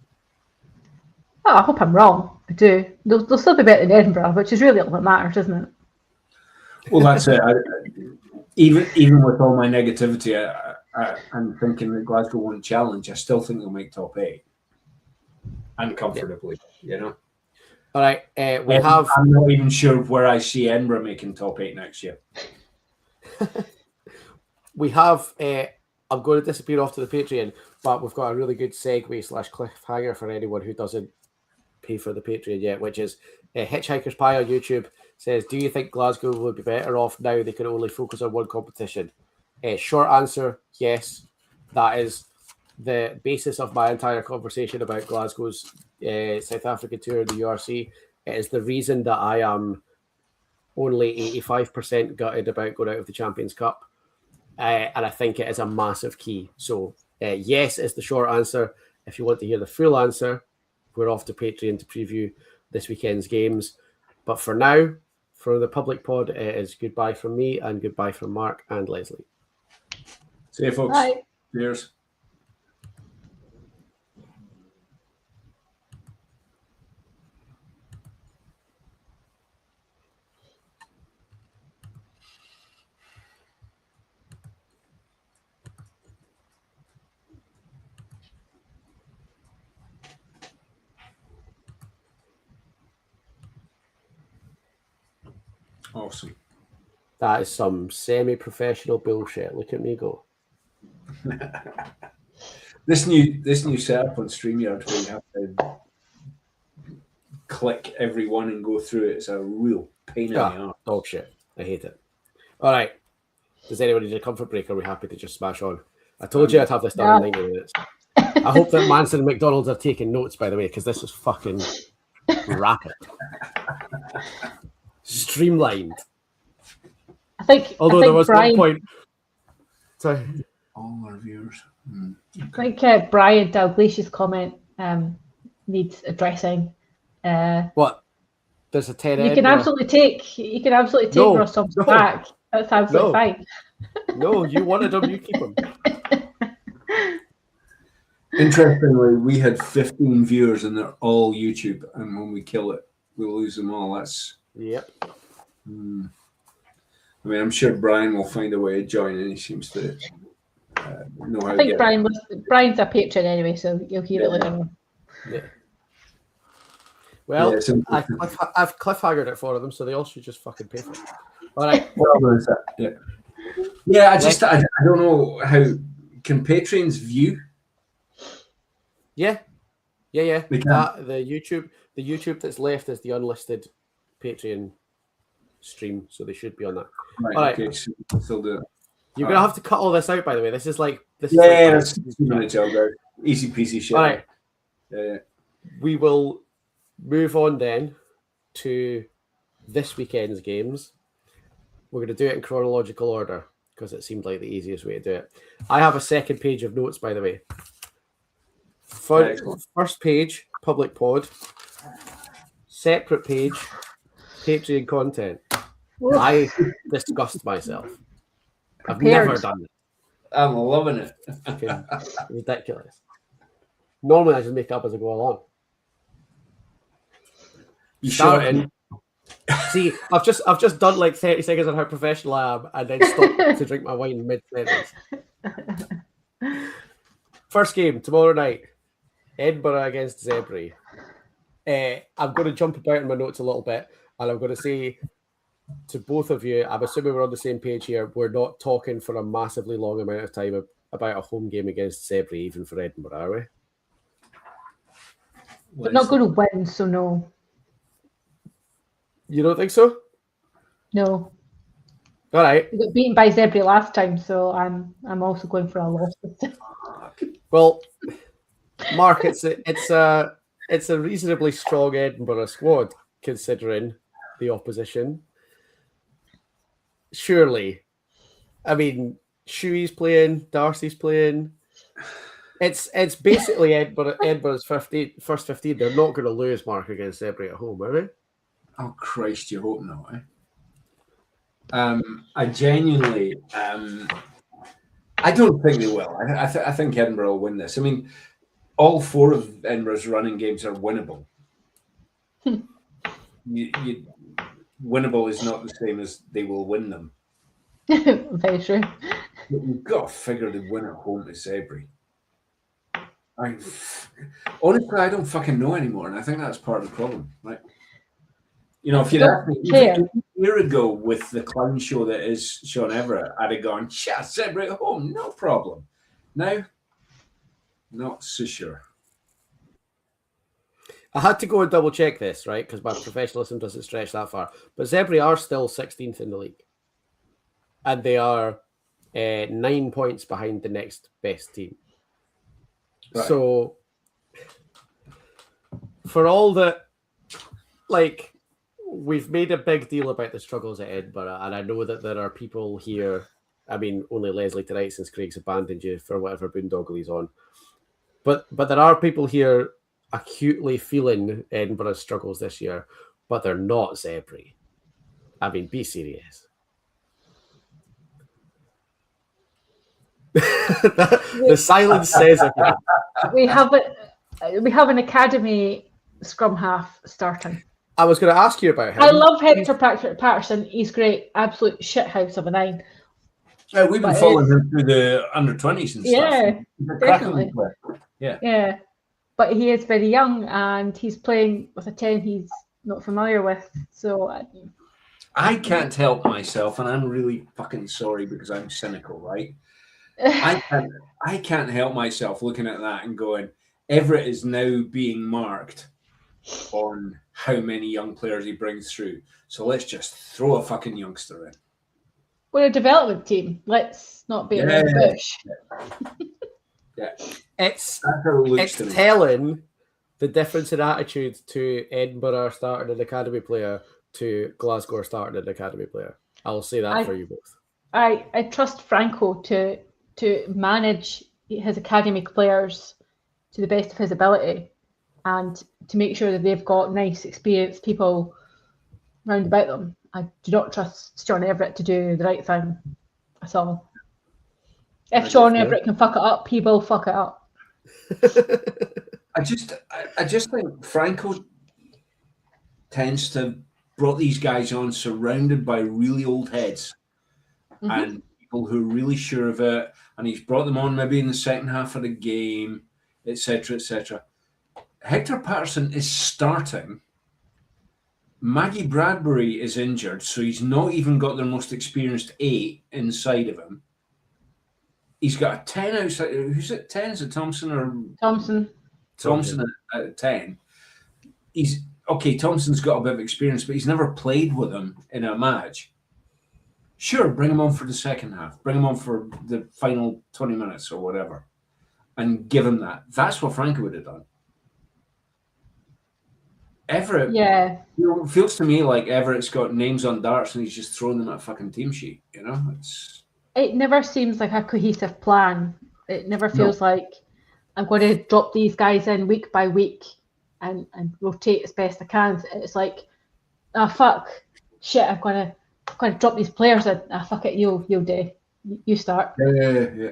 Oh, I hope I'm wrong. I do. They'll still be better than Edinburgh, which is really all that matters, isn't it? Well, that's it. Even with all my negativity, I'm thinking that Glasgow won't challenge. I still think they'll make top 8. And comfortably, you know. All right, I'm not even sure where I see Edinburgh making top 8 next year. We have. I'm going to disappear off to the Patreon, but we've got a really good segue / cliffhanger for anyone who doesn't pay for the Patreon yet, which is Hitchhiker's Pie on YouTube says, "Do you think Glasgow would be better off now they can only focus on one competition?" Short answer: yes. That is the basis of my entire conversation about Glasgow's South African tour in the URC. It is the reason that I am only 85% gutted about going out of the Champions Cup. And I think it is a massive key. So yes is the short answer. If you want to hear the full answer, we're off to Patreon to preview this weekend's games. But for now, for the public pod, it is goodbye from me and goodbye from Mark and Leslie. See you, folks. Bye. Cheers. Awesome. That is some semi-professional bullshit. Look at me go. This new setup on StreamYard where you have to click every one and go through it is a real pain in the arse. Oh shit. I hate it. All right. Does anyone need a comfort break? Or are we happy to just smash on? I told you I'd have this done in 90 minutes. I hope that Manson and McDonald's are taking notes, by the way, because this is fucking rapid. Streamlined. Although there was Brian, one point. Sorry. All our viewers. I think Brian Dalglish's comment needs addressing. What? There's a 10. You can absolutely take Ross Thompson back. That's absolutely fine. No, you wanted him, you keep him. Interestingly, we had 15 viewers and they're all YouTube, and when we kill it, we'll lose them all. That's yep. I mean, I'm sure Brian will find a way to join, and he seems to know how I to think get Brian's a patron anyway, so you'll hear it later on. Yeah. Well, Yeah, I've cliffhangered it for them, so they all should just fucking pay for it. All right. Well, there's that. Yeah. Yeah, I don't know how can patrons view. Yeah. We can. The YouTube that's left is the unlisted Patreon stream, so they should be on that. Right. All right. Okay. So still do it. You're gonna have to cut all this out, by the way. This is like That's 2 minutes job, guys. Easy peasy shit. All right. Yeah. We will move on then to this weekend's games. We're going to do it in chronological order because it seemed like the easiest way to do it. I have a second page of notes, by the way. First page, public pod. Separate page, Patreon content. I disgust myself. I've never done it. I'm loving it. Ridiculous. Normally, I just make it up as I go along. Starting. See, I've just done like 30 seconds on how professional I am, and then stopped to drink my wine mid-sentence. First game tomorrow night, Edinburgh against Zebre. I'm going to jump about in my notes a little bit, and I'm going to say to both of you, I'm assuming we're on the same page here. We're not talking for a massively long amount of time about a home game against Zebre, even for Edinburgh, are we? We're not going to win, so no. You don't think so? No. All right. We got beaten by Zebre last time, so I'm also going for a loss. Well, Mark, it's a reasonably strong Edinburgh squad considering the opposition. Surely, I mean, Shuey's playing, Darcy's playing. It's basically Edinburgh's first 15. They're not going to lose, Mark, against Zebre at home, are they? Oh Christ, you hope not. I genuinely, I don't think they will. I think Edinburgh will win this. I mean, all 4 of Edinburgh's running games are winnable. Winnable is not the same as they will win them. Very true. But you've got to figure they win at home to Zebre. Honestly, I don't fucking know anymore, and I think that's part of the problem, right? You know, if you'd asked me a year ago with the clown show that is Sean Everett, I'd have gone, yeah, Zebre at home, no problem. Now, not so sure. I had to go and double check this, right? Because my professionalism doesn't stretch that far. But Zebre are still 16th in the league. And they are 9 points behind the next best team. Right. So, for all that, like, we've made a big deal about the struggles at Edinburgh, and I know that there are people here, I mean, only Leslie tonight since Craig's abandoned you for whatever boondoggle he's on. But there are people here acutely feeling Edinburgh's struggles this year, but they're not Zebre. I mean, be serious. The silence says it. We have an academy scrum half starting. I was going to ask you about him. I love Hector Patterson. He's great. Absolute shithouse of a 9. We've been following him through the under-20s and stuff. Yeah, definitely. Yeah. But he is very young, and he's playing with a 10 he's not familiar with. So I can't help myself, and I'm really fucking sorry because I'm cynical, right? I can't help myself looking at that and going, Everett is now being marked on how many young players he brings through. So let's just throw a fucking youngster in. We're a development team. Let's not be around the bush. Yeah. It's telling the difference in attitude to Edinburgh starting an academy player to Glasgow starting an academy player. I'll say that for you both. I trust Franco to manage his academic players to the best of his ability and to make sure that they've got nice, experienced people round about them. I do not trust Sean Everett to do the right thing at all. If Sean Everett can fuck it up, he will fuck it up. I just think Franco tends to have brought these guys on surrounded by really old heads and people who are really sure of it, and he's brought them on maybe in the second half of the game, etc., etc. Hector Patterson is starting Maggie Bradbury is injured, so he's not even got their most experienced 8 inside of him. He's got a 10 outside. Who's at 10? Is it Thompson or Thompson at 10? He's okay. Thompson's got a bit of experience, but he's never played with him in a match. Sure, bring him on for the second half. Bring him on for the final 20 minutes or whatever, and give him that. That's what Franco would have done. Everett, it feels to me like Everett's got names on darts and he's just throwing them at a fucking team sheet. It never seems like a cohesive plan. It never feels like I'm going to drop these guys in week by week and rotate as best I can. It's like, fuck, shit, I'm going to drop these players in. Fuck it, you'll do. You start. Yeah.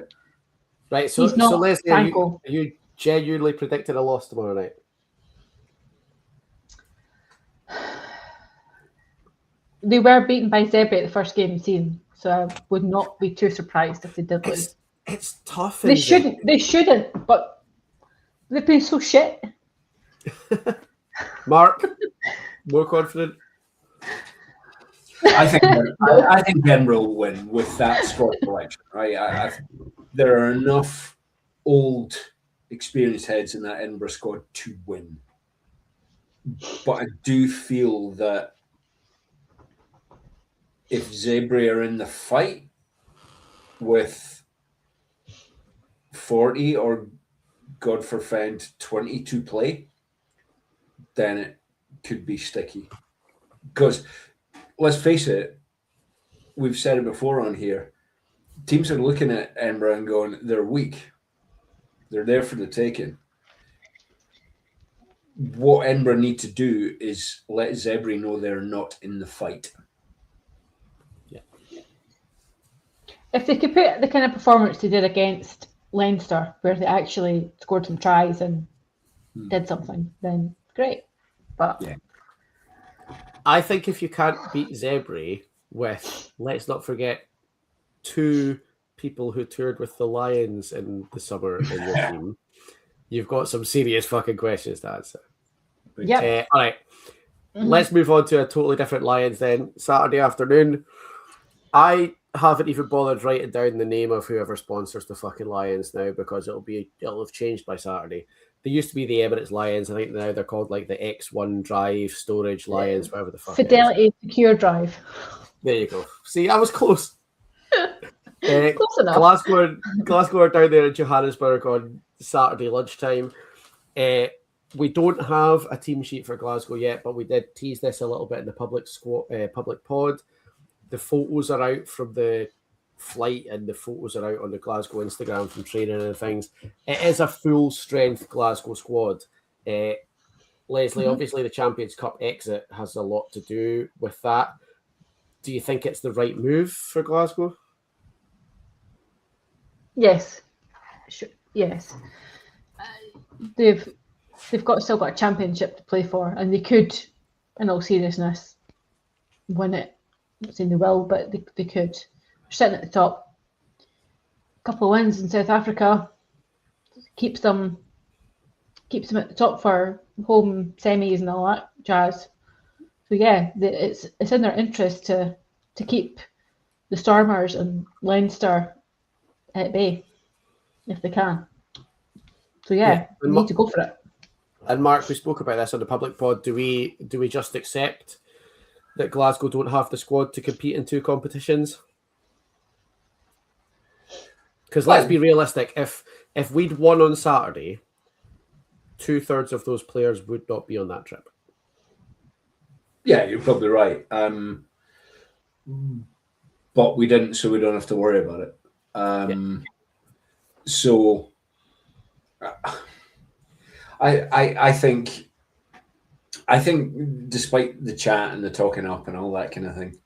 Right, so Leslie, are you genuinely predicting a loss tomorrow night? They were beaten by Zebra at the first game of the season, so I would not be too surprised if they did lose. It's tough. They shouldn't, but they've been so shit. Mark, more confident? I think Edinburgh will win with that squad selection. Right? There are enough old, experienced heads in that Edinburgh squad to win. But I do feel that if Zebra are in the fight with 40 or, God forbid, 20 to play, then it could be sticky. Because, let's face it, we've said it before on here, teams are looking at Edinburgh and going, they're weak. They're there for the taking. What Edinburgh need to do is let Zebra know they're not in the fight. If they could put the kind of performance they did against Leinster, where they actually scored some tries and did something, then great. But I think if you can't beat Zebra with, let's not forget, 2 people who toured with the Lions in the summer in your team, you've got some serious fucking questions to answer. Yeah. All right. Let's move on to a totally different Lions then. Saturday afternoon. I haven't even bothered writing down the name of whoever sponsors the fucking Lions now because it'll have changed by Saturday. They used to be the Emirates Lions. I think now they're called like the X1 Drive Storage Lions, whatever the fuck. Fidelity Secure Drive. There you go. See, I was close. Close enough. Glasgow are down there in Johannesburg on Saturday lunchtime. We don't have a team sheet for Glasgow yet, but we did tease this a little bit in the public pod. The photos are out from the flight and the photos are out on the Glasgow Instagram from training and things. It is a full strength Glasgow squad. Leslie, obviously the Champions Cup exit has a lot to do with that. Do you think it's the right move for Glasgow? Yes. Yes. They've still got a championship to play for, and they could, in all seriousness, win it. I'm not saying they will, but they could. They're sitting at the top. A couple of wins in South Africa keeps them at the top for home semis and all that jazz. So yeah, it's in their interest to keep the Stormers and Leinster at bay if they can. So yeah, we need to go for it. And Mark, we spoke about this on the public pod. Do we just accept that Glasgow don't have the squad to compete in 2 competitions? Because let's be realistic. If we'd won on Saturday, 2/3 of those players would not be on that trip. Yeah, you're probably right. But we didn't, so we don't have to worry about it. So I think despite the chat and the talking up and all that kind of thing,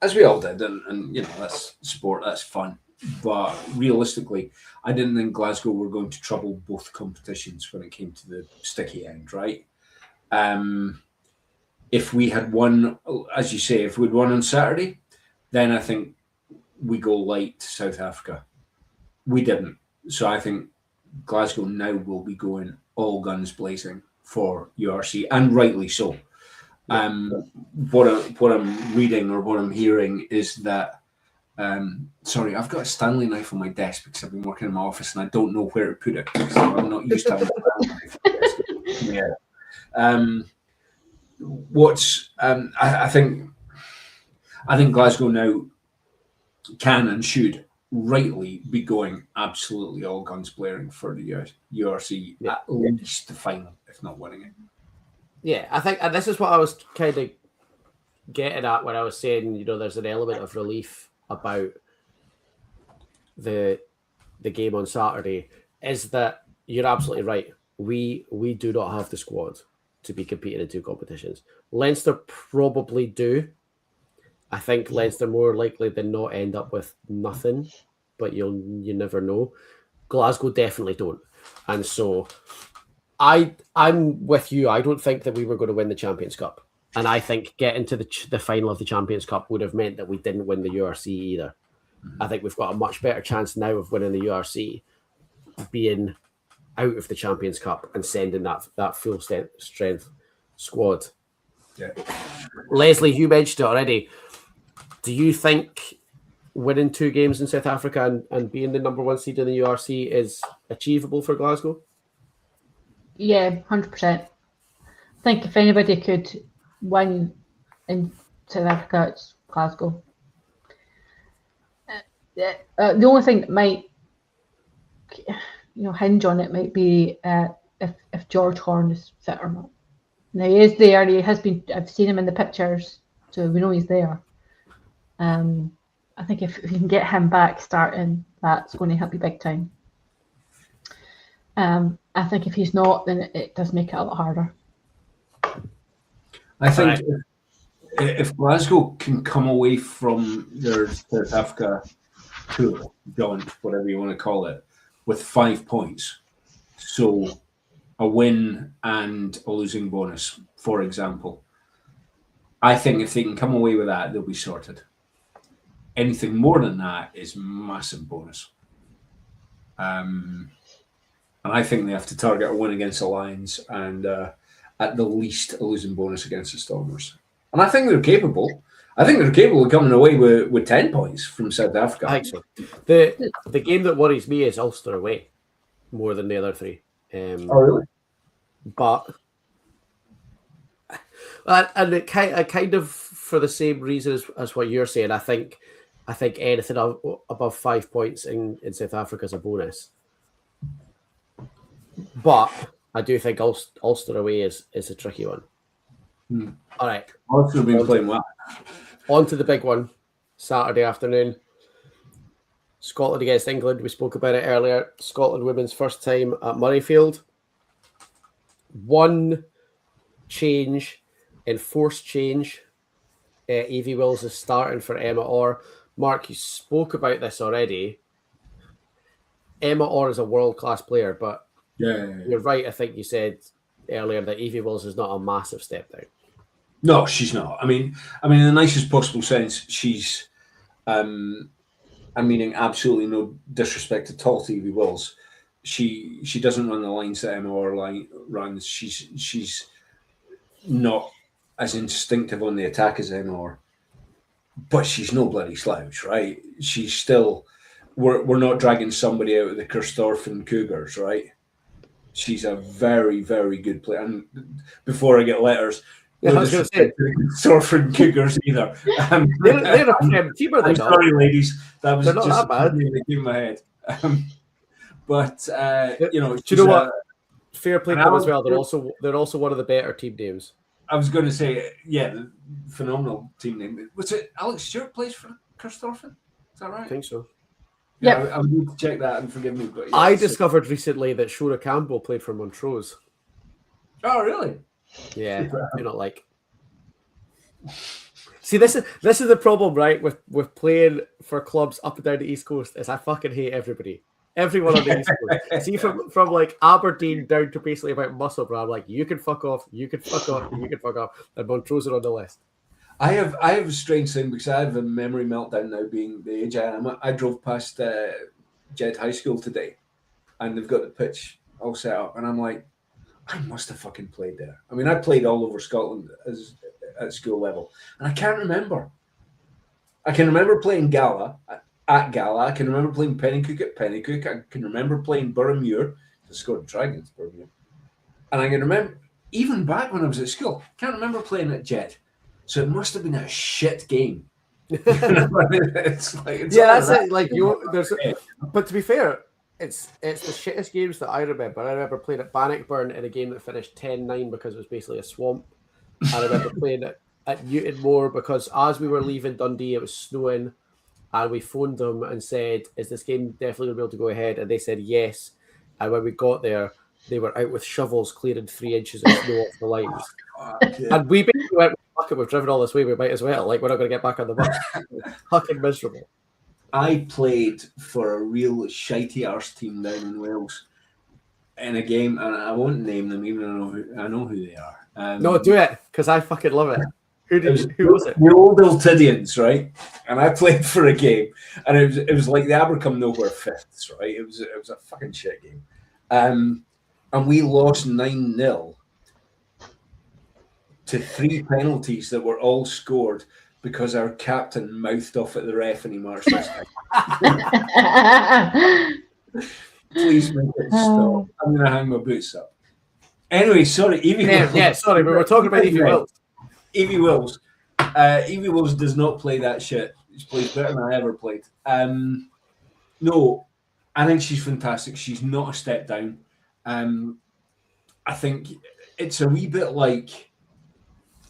as we all did, and you know, that's sport, that's fun. But realistically, I didn't think Glasgow were going to trouble both competitions when it came to the sticky end, right? If we had won, as you say, if we'd won on Saturday, then I think we go light to South Africa. We didn't. So I think Glasgow now will be going all guns blazing for URC, and rightly so. What I'm reading or what I'm hearing is that. Sorry, I've got a Stanley knife on my desk because I've been working in my office and I don't know where to put it because I'm not used to having a Stanley knife on my desk. Yeah. I think Glasgow now can and should rightly be going absolutely all guns blaring for the URC at least the final, if not winning it. Yeah, I think, and this is what I was kind of getting at when I was saying, there's an element of relief about the game on Saturday, is that you're absolutely right. We do not have the squad to be competing in two competitions. Leinster probably do. I think Leinster more likely than not end up with nothing, but you never know. Glasgow definitely don't, and so I'm with you. I don't think that we were going to win the Champions Cup, and I think getting to the final of the Champions Cup would have meant that we didn't win the URC either. I think we've got a much better chance now of winning the URC, being out of the Champions Cup and sending that full strength squad. Yeah. Leslie, you mentioned it already. Do you think winning 2 games in South Africa and being the number 1 seed in the URC is achievable for Glasgow? Yeah, 100%. I think if anybody could win in South Africa, it's Glasgow. The only thing that might, hinge on it might be if George Horn is fit or not. Now he is there. He has been. I've seen him in the pictures, so we know he's there. I think if you can get him back starting, that's going to help you big time. I think if he's not, then it does make it a lot harder. I think if Glasgow can come away from their South Africa tour, jaunt, whatever you want to call it, with 5 points, so a win and a losing bonus, for example, I think if they can come away with that, they'll be sorted. Anything more than that is massive bonus. And I think they have to target a win against the Lions and at the least a losing bonus against the Stormers. And I think they're capable. I think they're capable of coming away with 10 points from South Africa. I think so. The game that worries me is Ulster away more than the other 3. Oh, really? But and it kind of for the same reason as what you're saying. I think anything above 5 points in South Africa is a bonus. But I do think Ulster away is a tricky one. All right. Ulster have been playing well. On to the big one, Saturday afternoon. Scotland against England. We spoke about it earlier. Scotland women's first time at Murrayfield. One change, enforced change. Evie Wills is starting for Emma Orr. Mark, you spoke about this already. Emma Orr is a world-class player, but you're right. I think you said earlier that Evie Wills is not a massive step down. No, she's not. I mean, in the nicest possible sense, she's. I'm meaning absolutely no disrespect at all to Evie Wills. She doesn't run the lines that Emma Orr runs. She's not as instinctive on the attack as Emma Orr, but she's no bloody slouch, right? She's still. We're not dragging somebody out of the Kirkstoffer Cougars, right? She's a very, very good player. And before I get letters. Yeah, I was going to say Kirkstoffer Cougars either. They're a team, are they? I'm sorry, ladies. That was they're not just that bad. in my head. But do you know what? Fair play to them as well. They're also one of the better team names. I was going to say, phenomenal team name. Was it Alex Stewart plays for Kirkstoffer? Is that right? I think so. Yeah, I would need to check that and forgive me. But I discovered recently that Shora Campbell played for Montrose. Oh, really? Yeah, do not like. See, this is the problem, right? With playing for clubs up and down the East Coast, is I fucking hate everybody. Everyone on the East Coast. See, from like Aberdeen down to basically about Musselburgh, I'm like, you can fuck off, you can fuck off, you can fuck off, and Montrose are on the list. I have a strange thing because I have a memory meltdown now, being the age I am. I drove past Jed High School today, and they've got the pitch all set up, and I'm like, I must have fucking played there. I mean, I played all over Scotland as at school level, and I can't remember. I can remember playing Gala at Gala. I can remember playing Pennycook at Pennycook. I can remember playing Boroughmuir. I scored Dragons, Boroughmuir. And I can remember, even back when I was at school, can't remember playing at Jet. So it must have been a shit game. It's that's it. Like but to be fair, it's the shittest games that I remember. I remember playing at Bannockburn in a game that finished 10-9 because it was basically a swamp. I remember playing at Newton Moor because as we were leaving Dundee, it was snowing, and we phoned them and said, "Is this game definitely going to be able to go ahead?" And they said yes. And when we got there, they were out with shovels clearing 3 inches of snow off the lines. And we basically went, "Fuck it, we've driven all this way, we might as well. Like, we're not going to get back on the bus." Fucking miserable. I played for a real shitey arse team down in Wales in a game, and I won't name them, even though I know who they are. No, do it, because I fucking love it. Who was it? The Old Iltidians, right? And I played for a game, and it was like the Abercombe Nowhere Fifths, right? It was a fucking shit game. And we lost 9-0 to 3 penalties that were all scored because our captain mouthed off at the ref and he marched us down. Please make it stop. I'm going to hang my boots up. Anyway, sorry, Evie Wills. Yeah, sorry, we were talking about Evie Wills. Evie Wills. Evie Wills does not play that shit. She plays better than I ever played. No, I think she's fantastic. She's not a step down. I think it's a wee bit like,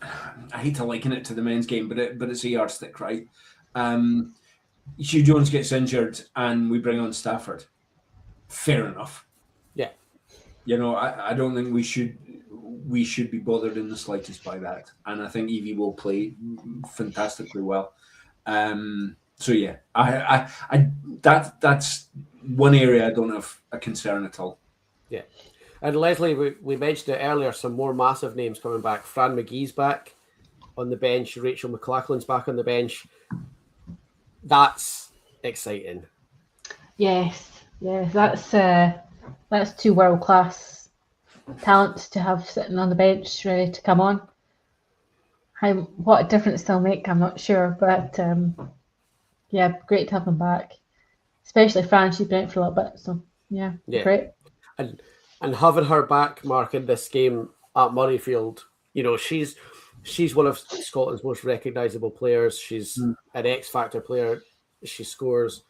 I hate to liken it to the men's game, but it's a yardstick, right? Hugh Jones gets injured and we bring on Stafford. Fair enough. Yeah. You know, I don't think we should be bothered in the slightest by that. And I think Evie will play fantastically well. So yeah, that's one area I don't have a concern at all. Yeah. And Leslie, we mentioned it earlier, some more massive names coming back. Fran McGee's back on the bench. Rachel McLachlan's back on the bench. That's exciting. Yes, that's 2 world-class talents to have sitting on the bench ready to come on. What a difference they'll make, I'm not sure. But yeah, great to have them back. Especially Fran, she's been out for a little bit. So yeah. Great. And having her back, Mark, in this game at Murrayfield, you know, she's one of Scotland's most recognisable players. She's an X-Factor player. She scores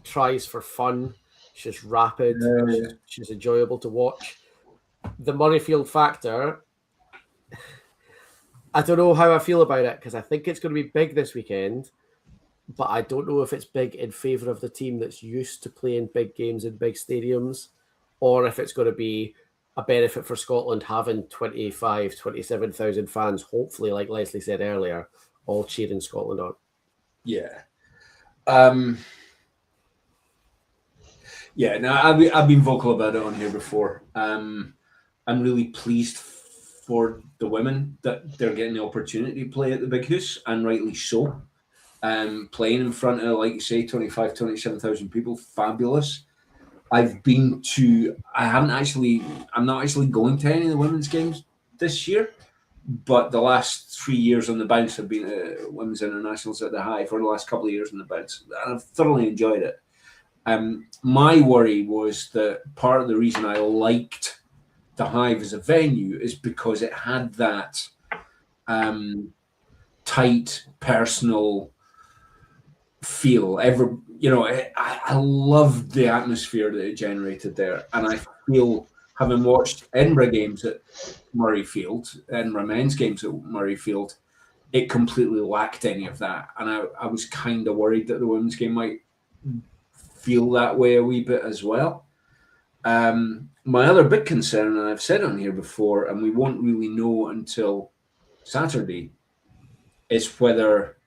tries for fun. She's rapid. She's enjoyable to watch. The Murrayfield factor, I don't know how I feel about it because I think it's going to be big this weekend, but I don't know if it's big in favour of the team that's used to playing big games in big stadiums, or if it's going to be a benefit for Scotland having 27,000 fans, hopefully, like Leslie said earlier, all cheering Scotland on. Yeah. Yeah, no, I've been vocal about it on here before. I'm really pleased for the women that they're getting the opportunity to play at the Big House, and rightly so. Playing in front of, like you say, 27,000 people, fabulous. I'm not actually going to any of the women's games this year, but the last 3 years on the bounce have been women's internationals at the High for the last couple of years on the bounce. I've thoroughly enjoyed it. My worry was that part of the reason I liked the Hive as a venue is because it had that tight, personal feel. I loved the atmosphere that it generated there, and I feel, having watched Edinburgh games at Murrayfield, Edinburgh men's games at Murrayfield, it completely lacked any of that, and I was kind of worried that the women's game might feel that way a wee bit as well. My other big concern, and I've said on here before, and we won't really know until Saturday, is whether,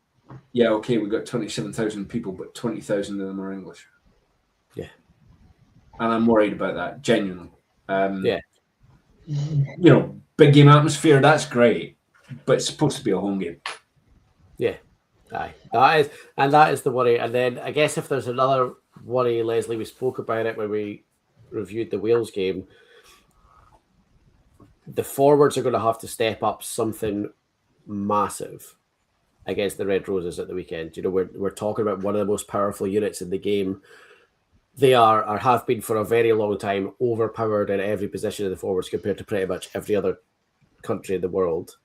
we got 27,000 people, but 20,000 of them are English. Yeah. And I'm worried about that, genuinely. Big game atmosphere, that's great, but it's supposed to be a home game. Yeah. Aye. That is the worry. And then I guess if there's another worry, Leslie, we spoke about it when we reviewed the Wales game. The forwards are going to have to step up something massive against the Red Roses at the weekend. You know, we're talking about one of the most powerful units in the game. They are or have been for a very long time overpowered in every position of the forwards compared to pretty much every other country in the world.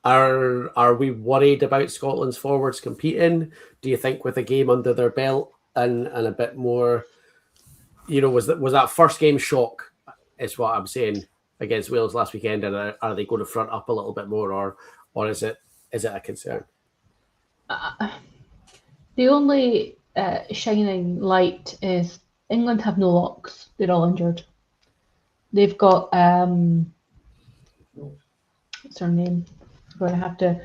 Are we worried about Scotland's forwards competing? Do you think with a game under their belt and a bit more, you know, was that first game shock? Is what I'm saying against Wales last weekend, and are they going to front up a little bit more, or is it a concern? The only shining light is England have no locks. They're all injured. They've got what's her name? I'm going to have to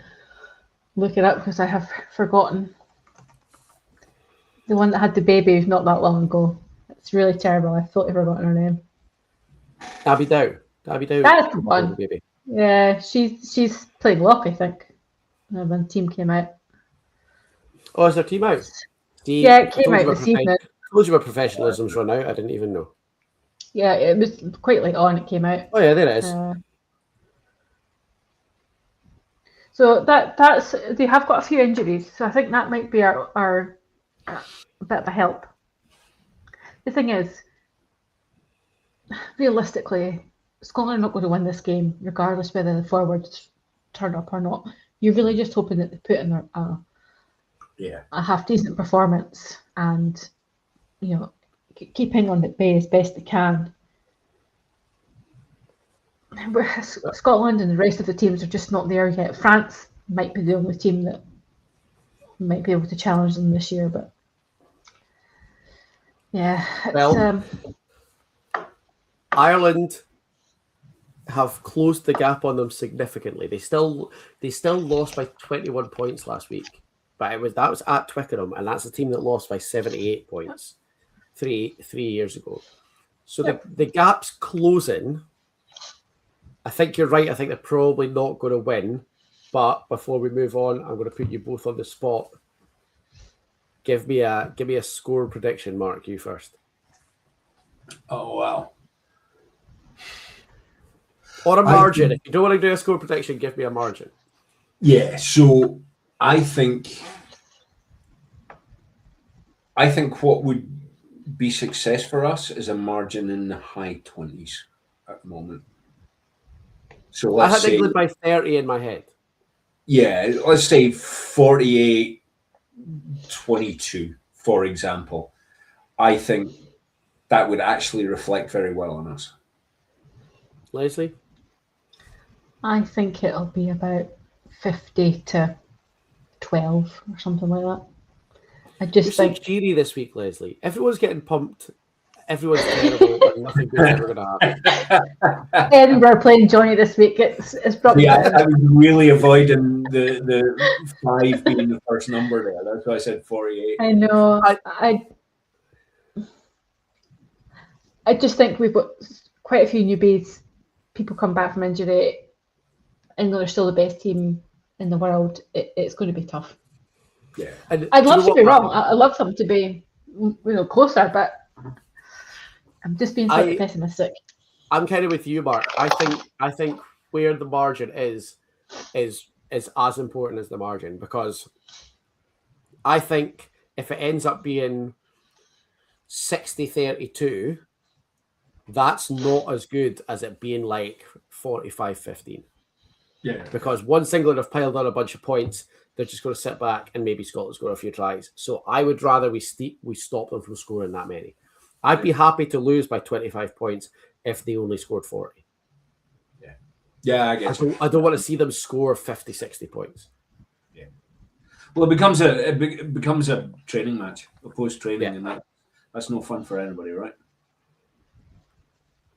look it up because I have forgotten. The one that had the baby not that long ago. It's really terrible. I've totally forgotten her name. Abby Dow. That's the one. Baby. Yeah, she's playing lock, I think. When the team came out. Oh, is their team out? Yeah, it came out this evening. Told you about professionalism's run out. I didn't even know. Yeah, it was quite late on. It came out. Oh yeah, there it is. So that's they have got a few injuries. So I think that might be our a bit of a help. The thing is, realistically, Scotland are not going to win this game, regardless whether the forwards turn up or not. You're really just hoping that they put in a half decent performance and, you know, keeping on at bay as best they can. Scotland and the rest of the teams are just not there yet. France might be the only team that might be able to challenge them this year, but yeah, well, Ireland have closed the gap on them significantly. They still lost by 21 points last week, but that was at Twickenham, and that's a team that lost by 78 points 3 years ago. So the gap's closing. I think you're right. I think they're probably not going to win. But before we move on, I'm going to put you both on the spot. Give me a score prediction, Mark. You first. Oh wow. Or a margin. If you don't want to do a score prediction, give me a margin. Yeah. So I think what would be success for us is a margin in the high 20s at the moment. So I had England by 30 in my head. Yeah, let's say 48-22, for example. I think that would actually reflect very well on us. Leslie? I think it'll be about 50-12 or something like that. I just You're think so cheery this week, Leslie. Everyone's getting pumped. Everyone's terrible, and nothing good's ever going to happen. Edinburgh playing Johnny this week. It's probably I was really avoiding the 5 being the first number there. That's why I said 48. I know. I just think we've got quite a few newbies. People come back from injury. England are still the best team in the world. It's going to be tough. Yeah, I'd love to be wrong. I'd love them to be, closer, but I'm just being slightly pessimistic. I'm kind of with you, Mark. I think where the margin is as important as the margin, because I think if it ends up being 60-32, that's not as good as it being like 45-15. Yeah. Because once England have piled on a bunch of points, they're just going to sit back and maybe Scotland score a few tries. So I would rather we stop them from scoring that many. I'd be happy to lose by 25 points if they only scored 40. Yeah. Yeah, I guess. I don't want to see them score 50, 60 points. Yeah. Well, it becomes a training match, a post-training, and that's no fun for anybody, right?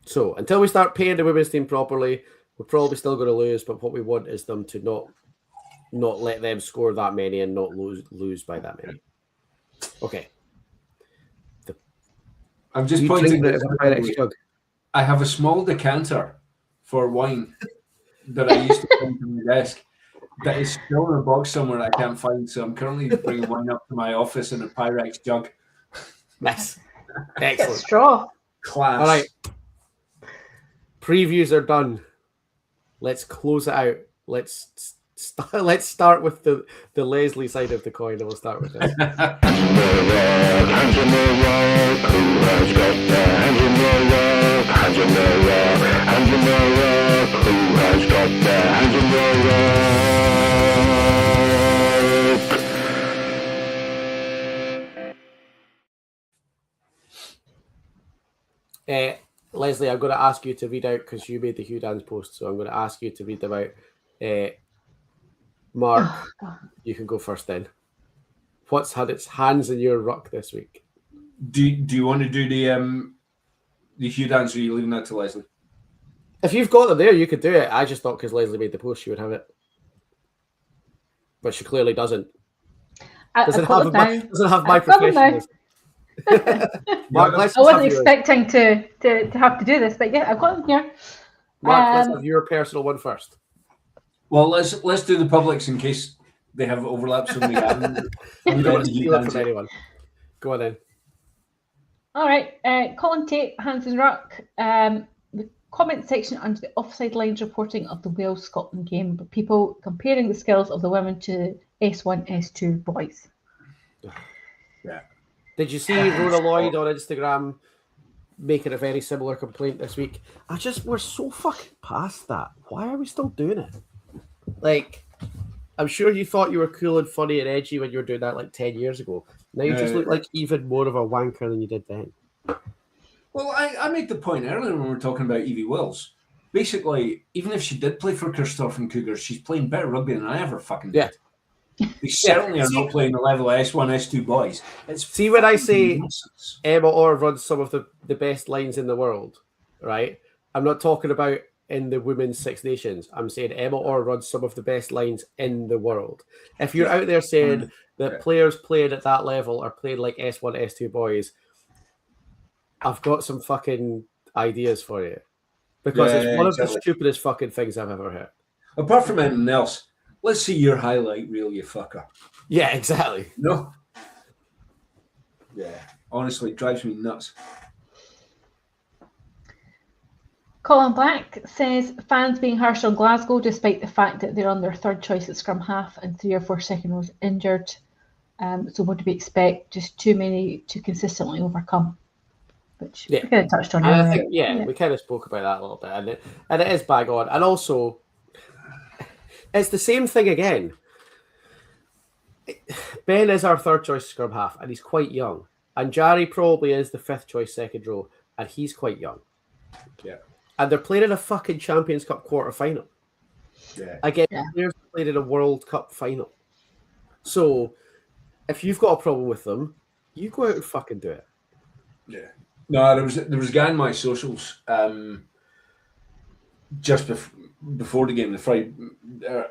So until we start paying the women's team properly, we're probably still going to lose, but what we want is them to not let them score that many and not lose by that many. Okay. I'm just pointing out I have a small decanter for wine that I used to bring to my desk that is still in a box somewhere that I can't find. So I'm currently bringing wine up to my office in a Pyrex jug. Nice. Excellent. Straw. Class. All right. Previews are done. let's close it out. Let's start with the Leslie side of the coin, and we'll start with this. Leslie, I'm going to ask you to read out, because you made the Hugh Dan's post, so I'm going to ask you to read them out. Mark, you can go first then. What's had its hands in your ruck this week? Do you want to do the Hugh Dan's, or are you leaving that to Leslie? If you've got them there, you could do it. I just thought because Leslie made the post, she would have it. But she clearly doesn't. Doesn't have my professionalism. Mark, I wasn't expecting to have to do this, but yeah, I've got them here. Mark, let's have your personal one first. Well, let's do the publics in case they have overlaps from the You don't want to steal it from anyone. Go on then. All right, Colin Tate, hands in ruck. The comment section under the offside lines reporting of the Wales-Scotland game, but people comparing the skills of the women to S1, S2 boys. Yeah. Did you see Rona Lloyd on Instagram making a very similar complaint this week? We're so fucking past that. Why are we still doing it? Like, I'm sure you thought you were cool and funny and edgy when you were doing that like 10 years ago. Now you just look like even more of a wanker than you did then. Well, I made the point earlier when we were talking about Evie Wills. Basically, even if she did play for Kirstoffer Cougars, she's playing better rugby than I ever fucking did. Yeah. They certainly are not playing the level of S1, S2 boys. See, when I say Emma Orr runs some of the best lines in the world, right? I'm not talking about in the Women's Six Nations. I'm saying Emma Orr runs some of the best lines in the world. If you're out there saying that players playing at that level are playing like S1, S2 boys, I've got some fucking ideas for you. Because it's one of the stupidest fucking things I've ever heard. Apart from anything else, let's see your highlight reel, you fucker. Yeah, exactly. No. Yeah, honestly, it drives me nuts. Colin Black says fans being harsh on Glasgow despite the fact that they're on their third choice at scrum half and 3 or 4 second rows injured. So what do we expect? Just too many to consistently overcome. Which we kind of touched on earlier. I think, we kind of spoke about that a little bit, and it is bang on. And also, it's the same thing again. Ben is our third choice scrum half, and he's quite young. And Jarry probably is the 5th choice second row, and he's quite young. Yeah. And they're playing in a fucking Champions Cup quarter final. Yeah. Again, players played in a World Cup final. So, if you've got a problem with them, you go out and fucking do it. Yeah. No, there was a guy in my socials just before the game, the Friday, I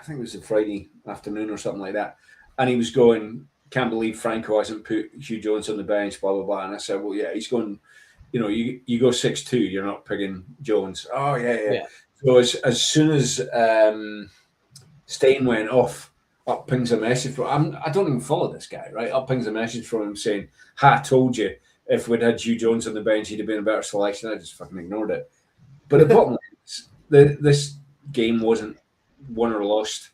think it was a Friday afternoon or something like that, and he was going, "Can't believe Franco hasn't put Hugh Jones on the bench, blah blah blah." And I said, "Well, yeah, he's going. You know, you go 6'2", you're not picking Jones." Oh yeah. So as soon as Stein went off, up pings a message from I don't even follow this guy, right? Up pings a message from him saying, "Ha, told you. If we'd had Hugh Jones on the bench, he'd have been a better selection." I just fucking ignored it. But the bottom line is, this game wasn't won or lost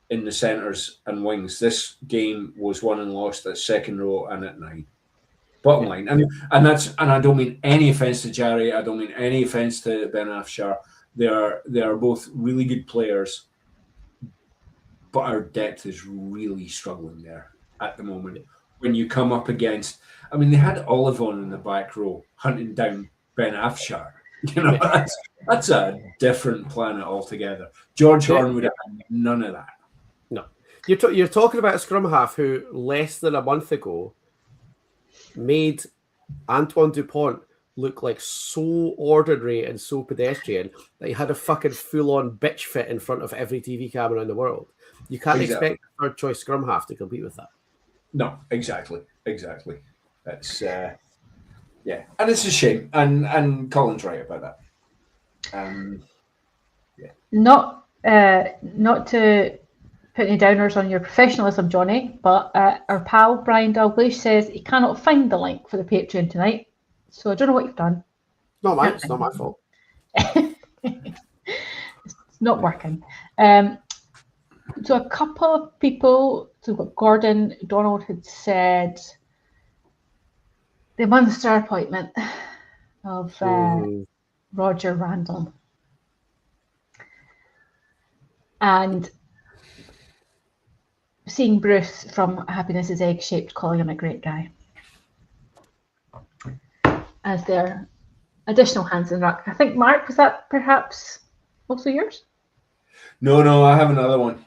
in the centres and wings. This game was won and lost at second row and at 9. Bottom line, and I don't mean any offence to Jarry. I don't mean any offence to Ben Afshar. They are both really good players, but our depth is really struggling there at the moment. When you come up against, I mean, they had Olive on in the back row hunting down Ben Afshar. You know, that's a different planet altogether. George Horn would have had none of that. No, you're talking about a scrum half who less than a month ago made Antoine Dupont look like so ordinary and so pedestrian that he had a fucking full-on bitch fit in front of every TV camera in the world. You can't expect a third choice scrum half to compete with that. No, exactly. That's and it's a shame. And Colin's right about that. Not to put any downers on your professionalism, Johnny, but our pal Brian Dalglish says he cannot find the link for the Patreon tonight. So I don't know what you've done. It's not my fault. not working. So a couple of people, so we've got Gordon Donald had said the Munster appointment of Roger Randall. And seeing Bruce from Happiness is Egg-Shaped calling him a great guy. As their additional hands in ruck. I think, Mark, was that perhaps also yours? No, I have another one.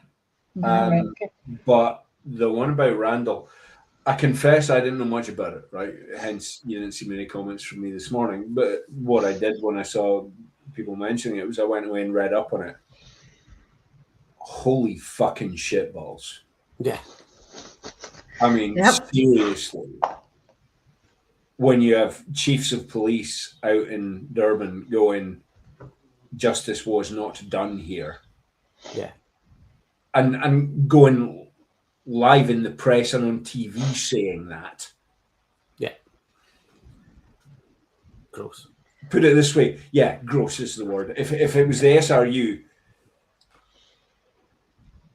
Right, okay. But the one about Randall, I confess I didn't know much about it, right? Hence, you didn't see many comments from me this morning. But what I did when I saw people mentioning it was I went away and read up on it. Holy fucking shitballs. Yeah. I mean, seriously. When you have chiefs of police out in Durban going, justice was not done here. Yeah. And going live in the press and on TV saying that. Yeah. Gross. Put it this way. Yeah, gross is the word. If it was the SRU,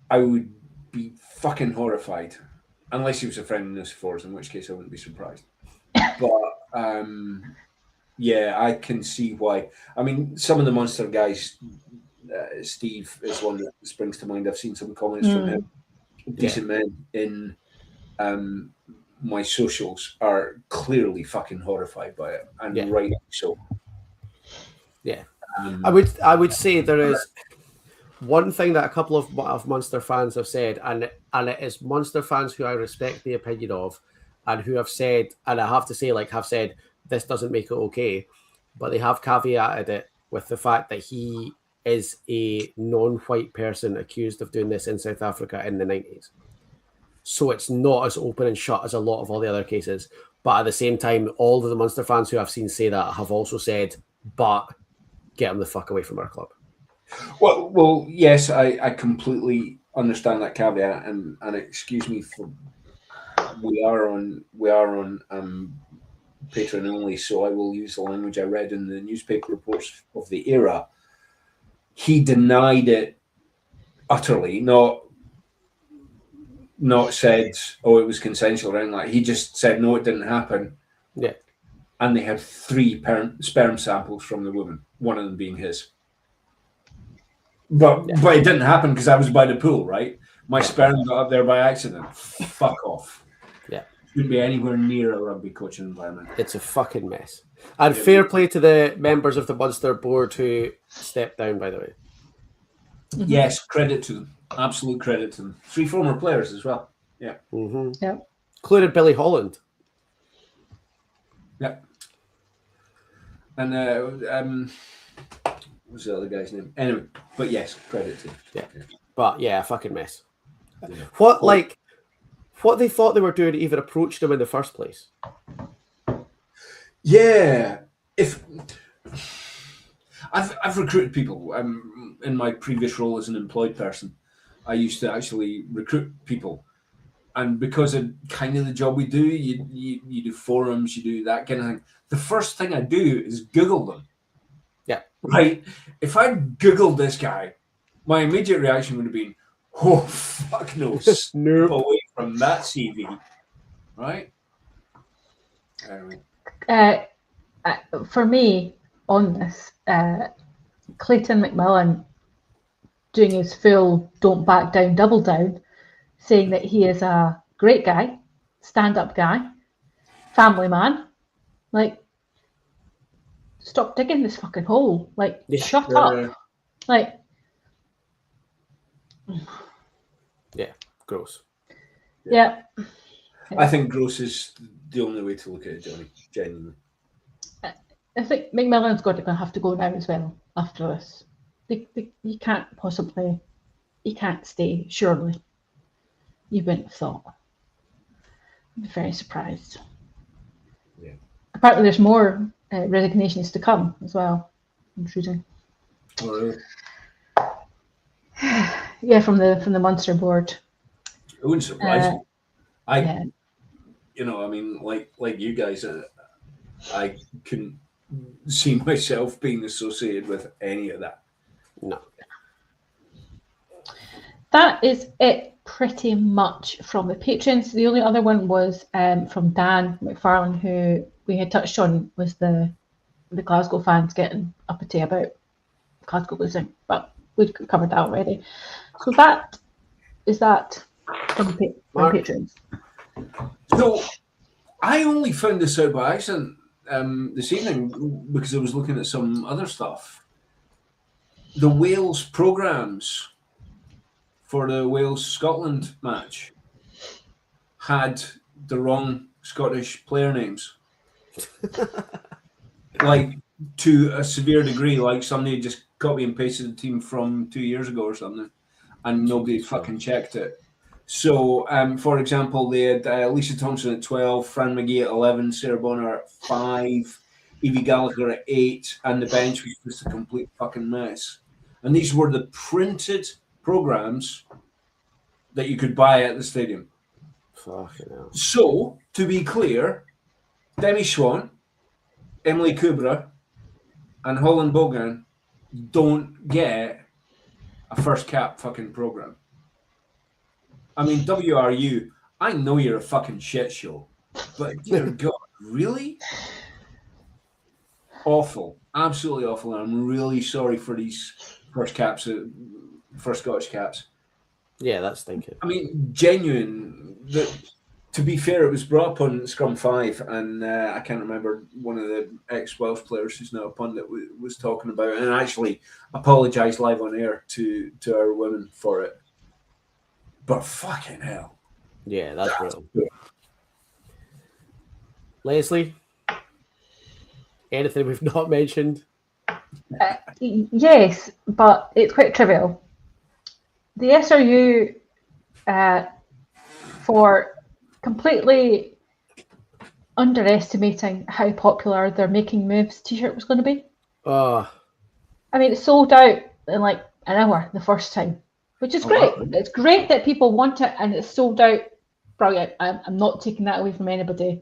I would be fucking horrified. Unless he was a friend of Nucifora's, in which case I wouldn't be surprised. But yeah, I can see why. I mean, some of the Munster guys, Steve is one that springs to mind. I've seen some comments from him. Decent men in my socials are clearly fucking horrified by it, and rightly so. Yeah, I would say there is one thing that a couple of Munster fans have said, and it is Munster fans who I respect the opinion of, and who have said, and I have to say, have said, this doesn't make it okay, but they have caveated it with the fact that he is a non-white person accused of doing this in South Africa in the 90s. So it's not as open and shut as a lot of all the other cases. But at the same time, all of the Munster fans who I've seen say that have also said, but get him the fuck away from our club. Well, yes, I completely understand that caveat, and excuse me for we are on Patreon only, so I will use the language I read in the newspaper reports of the era. He denied it utterly, not said, oh, it was consensual or anything like that. He just said, no, it didn't happen. Yeah. And they had 3 sperm samples from the woman, one of them being his. But it didn't happen because I was by the pool, right? My sperm got up there by accident. Fuck off. Yeah. Shouldn't be anywhere near a rugby coaching environment. It's a fucking mess. And fair play to the members of the Munster board who stepped down, by the way. Yes, credit to them. Absolute credit to them. 3 former players as well. Yeah. Mm-hmm. Yeah. Included Billy Holland. Yeah. And what's the other guy's name? Anyway, but yes, credit to him. Yeah. But yeah, fucking mess. Yeah. What they thought they were doing even approached him in the first place. Yeah. If I've recruited people in my previous role as an employed person, I used to actually recruit people, and because of kind of the job we do, you do forums, you do that kind of thing. The first thing I do is Google them. Yeah. Right. If I Googled this guy, my immediate reaction would have been, "Oh fuck no, nope. Away from that CV." Right. Anyway. For me, on this, Clayton McMillan doing his full "don't back down, double down," saying that he is a great guy, stand-up guy, family man. Like, stop digging this fucking hole. Like, shut up. Like, yeah, gross. Yeah. I think gross is the only way to look at it, Johnny. Genuinely. I think McMillan's got to have to go now as well after this. You can't possibly, he can't stay, surely. You wouldn't have thought. I'd be very surprised. Yeah. Apparently there's more resignations to come as well. I'm shooting. Oh, really? Yeah, from the Munster board. It wouldn't surprise me. You know, I mean, like you guys, I couldn't see myself being associated with any of that. No. that is it pretty much from the patrons. The only other one was from Dan McFarlane, who we had touched on, was the Glasgow fans getting uppity about Glasgow losing, but we'd covered that already. So that is that from patrons. So I only found this out by accident this evening because I was looking at some other stuff. The Wales programmes for the Wales-Scotland match had the wrong Scottish player names. Like, to a severe degree, like somebody just copy and pasted the team from 2 years ago or something, and nobody fucking checked it. So, for example, they had Lisa Thompson at 12, Fran McGee at 11, Sarah Bonner at 5, Evie Gallagher at 8, and the bench was just a complete fucking mess. And these were the printed programs that you could buy at the stadium. Fucking hell. So, to be clear, Demi Swan, Emily Kubra, and Holland Bogan don't get a first cap fucking program. I mean, WRU, I know you're a fucking shit show, but dear God, really? Awful. Absolutely awful. And I'm really sorry for these first Scottish caps. Yeah, that's stinking. I mean, genuine. To be fair, it was brought up on Scrum 5, and I can't remember, one of the ex-Welsh players who's now a pundit was talking about it, and actually apologised live on air to our women for it. But fucking hell. Yeah, that's brutal. Leslie, anything we've not mentioned? Yes, but it's quite trivial. The SRU, for completely underestimating how popular their Making Moves t-shirt was going to be. Oh. I mean, it sold out in like an hour the first time, which is great. Wow. It's great that people want it, and it's sold out. Brilliant. I'm not taking that away from anybody.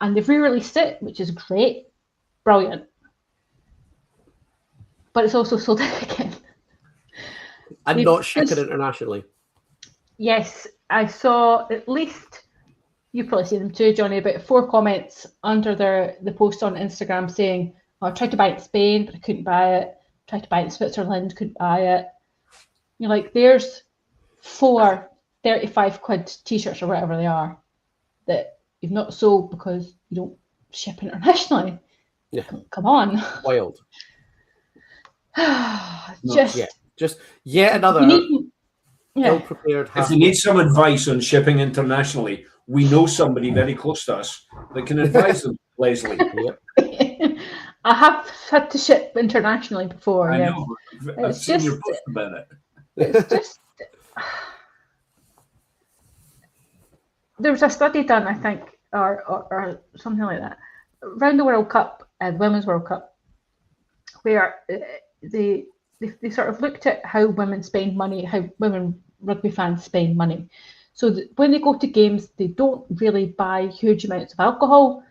And they've re-released it, which is great. Brilliant. But it's also sold out again. And not shipping internationally. Yes, I saw at least, you've probably seen them too, Johnny, about 4 comments under the post on Instagram saying, oh, I tried to buy it in Spain, but I couldn't buy it. Tried to buy it in Switzerland, couldn't buy it. You're like, there's 4 35 quid t-shirts or whatever they are that you've not sold because you don't ship internationally. Yeah. Come on. Wild. Just yet another ill-prepared. If you need some advice on shipping internationally, we know somebody very close to us that can advise them, Leslie. Yep. I have had to ship internationally before. I know. I've seen your post about it. It's just... There was a study done, I think, or something like that, around the World Cup, the Women's World Cup, where they sort of looked at how women spend money, how women rugby fans spend money. So when they go to games, they don't really buy huge amounts of alcohol,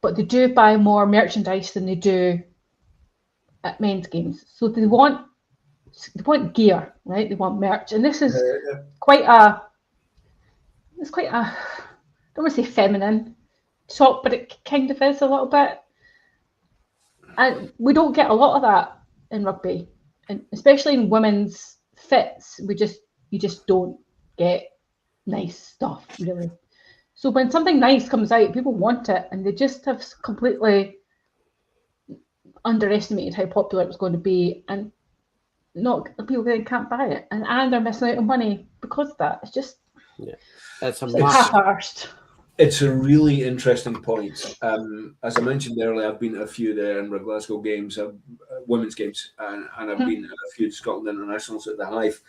but they do buy more merchandise than they do at men's games. So they want gear, right? They want merch, and this is quite a. It's quite a. I don't want to say feminine talk, but it kind of is a little bit. And we don't get a lot of that in rugby, and especially in women's fits. You just don't get nice stuff, really. So when something nice comes out, people want it, and they just have completely underestimated how popular it was going to be, and not people can't buy it, and they're missing out on money because of that. It's just half-arsed. It's a really interesting point. As I mentioned earlier, I've been to a few of the Edinburgh Glasgow games, women's games, and I've been to a few Scotland internationals at the Hive.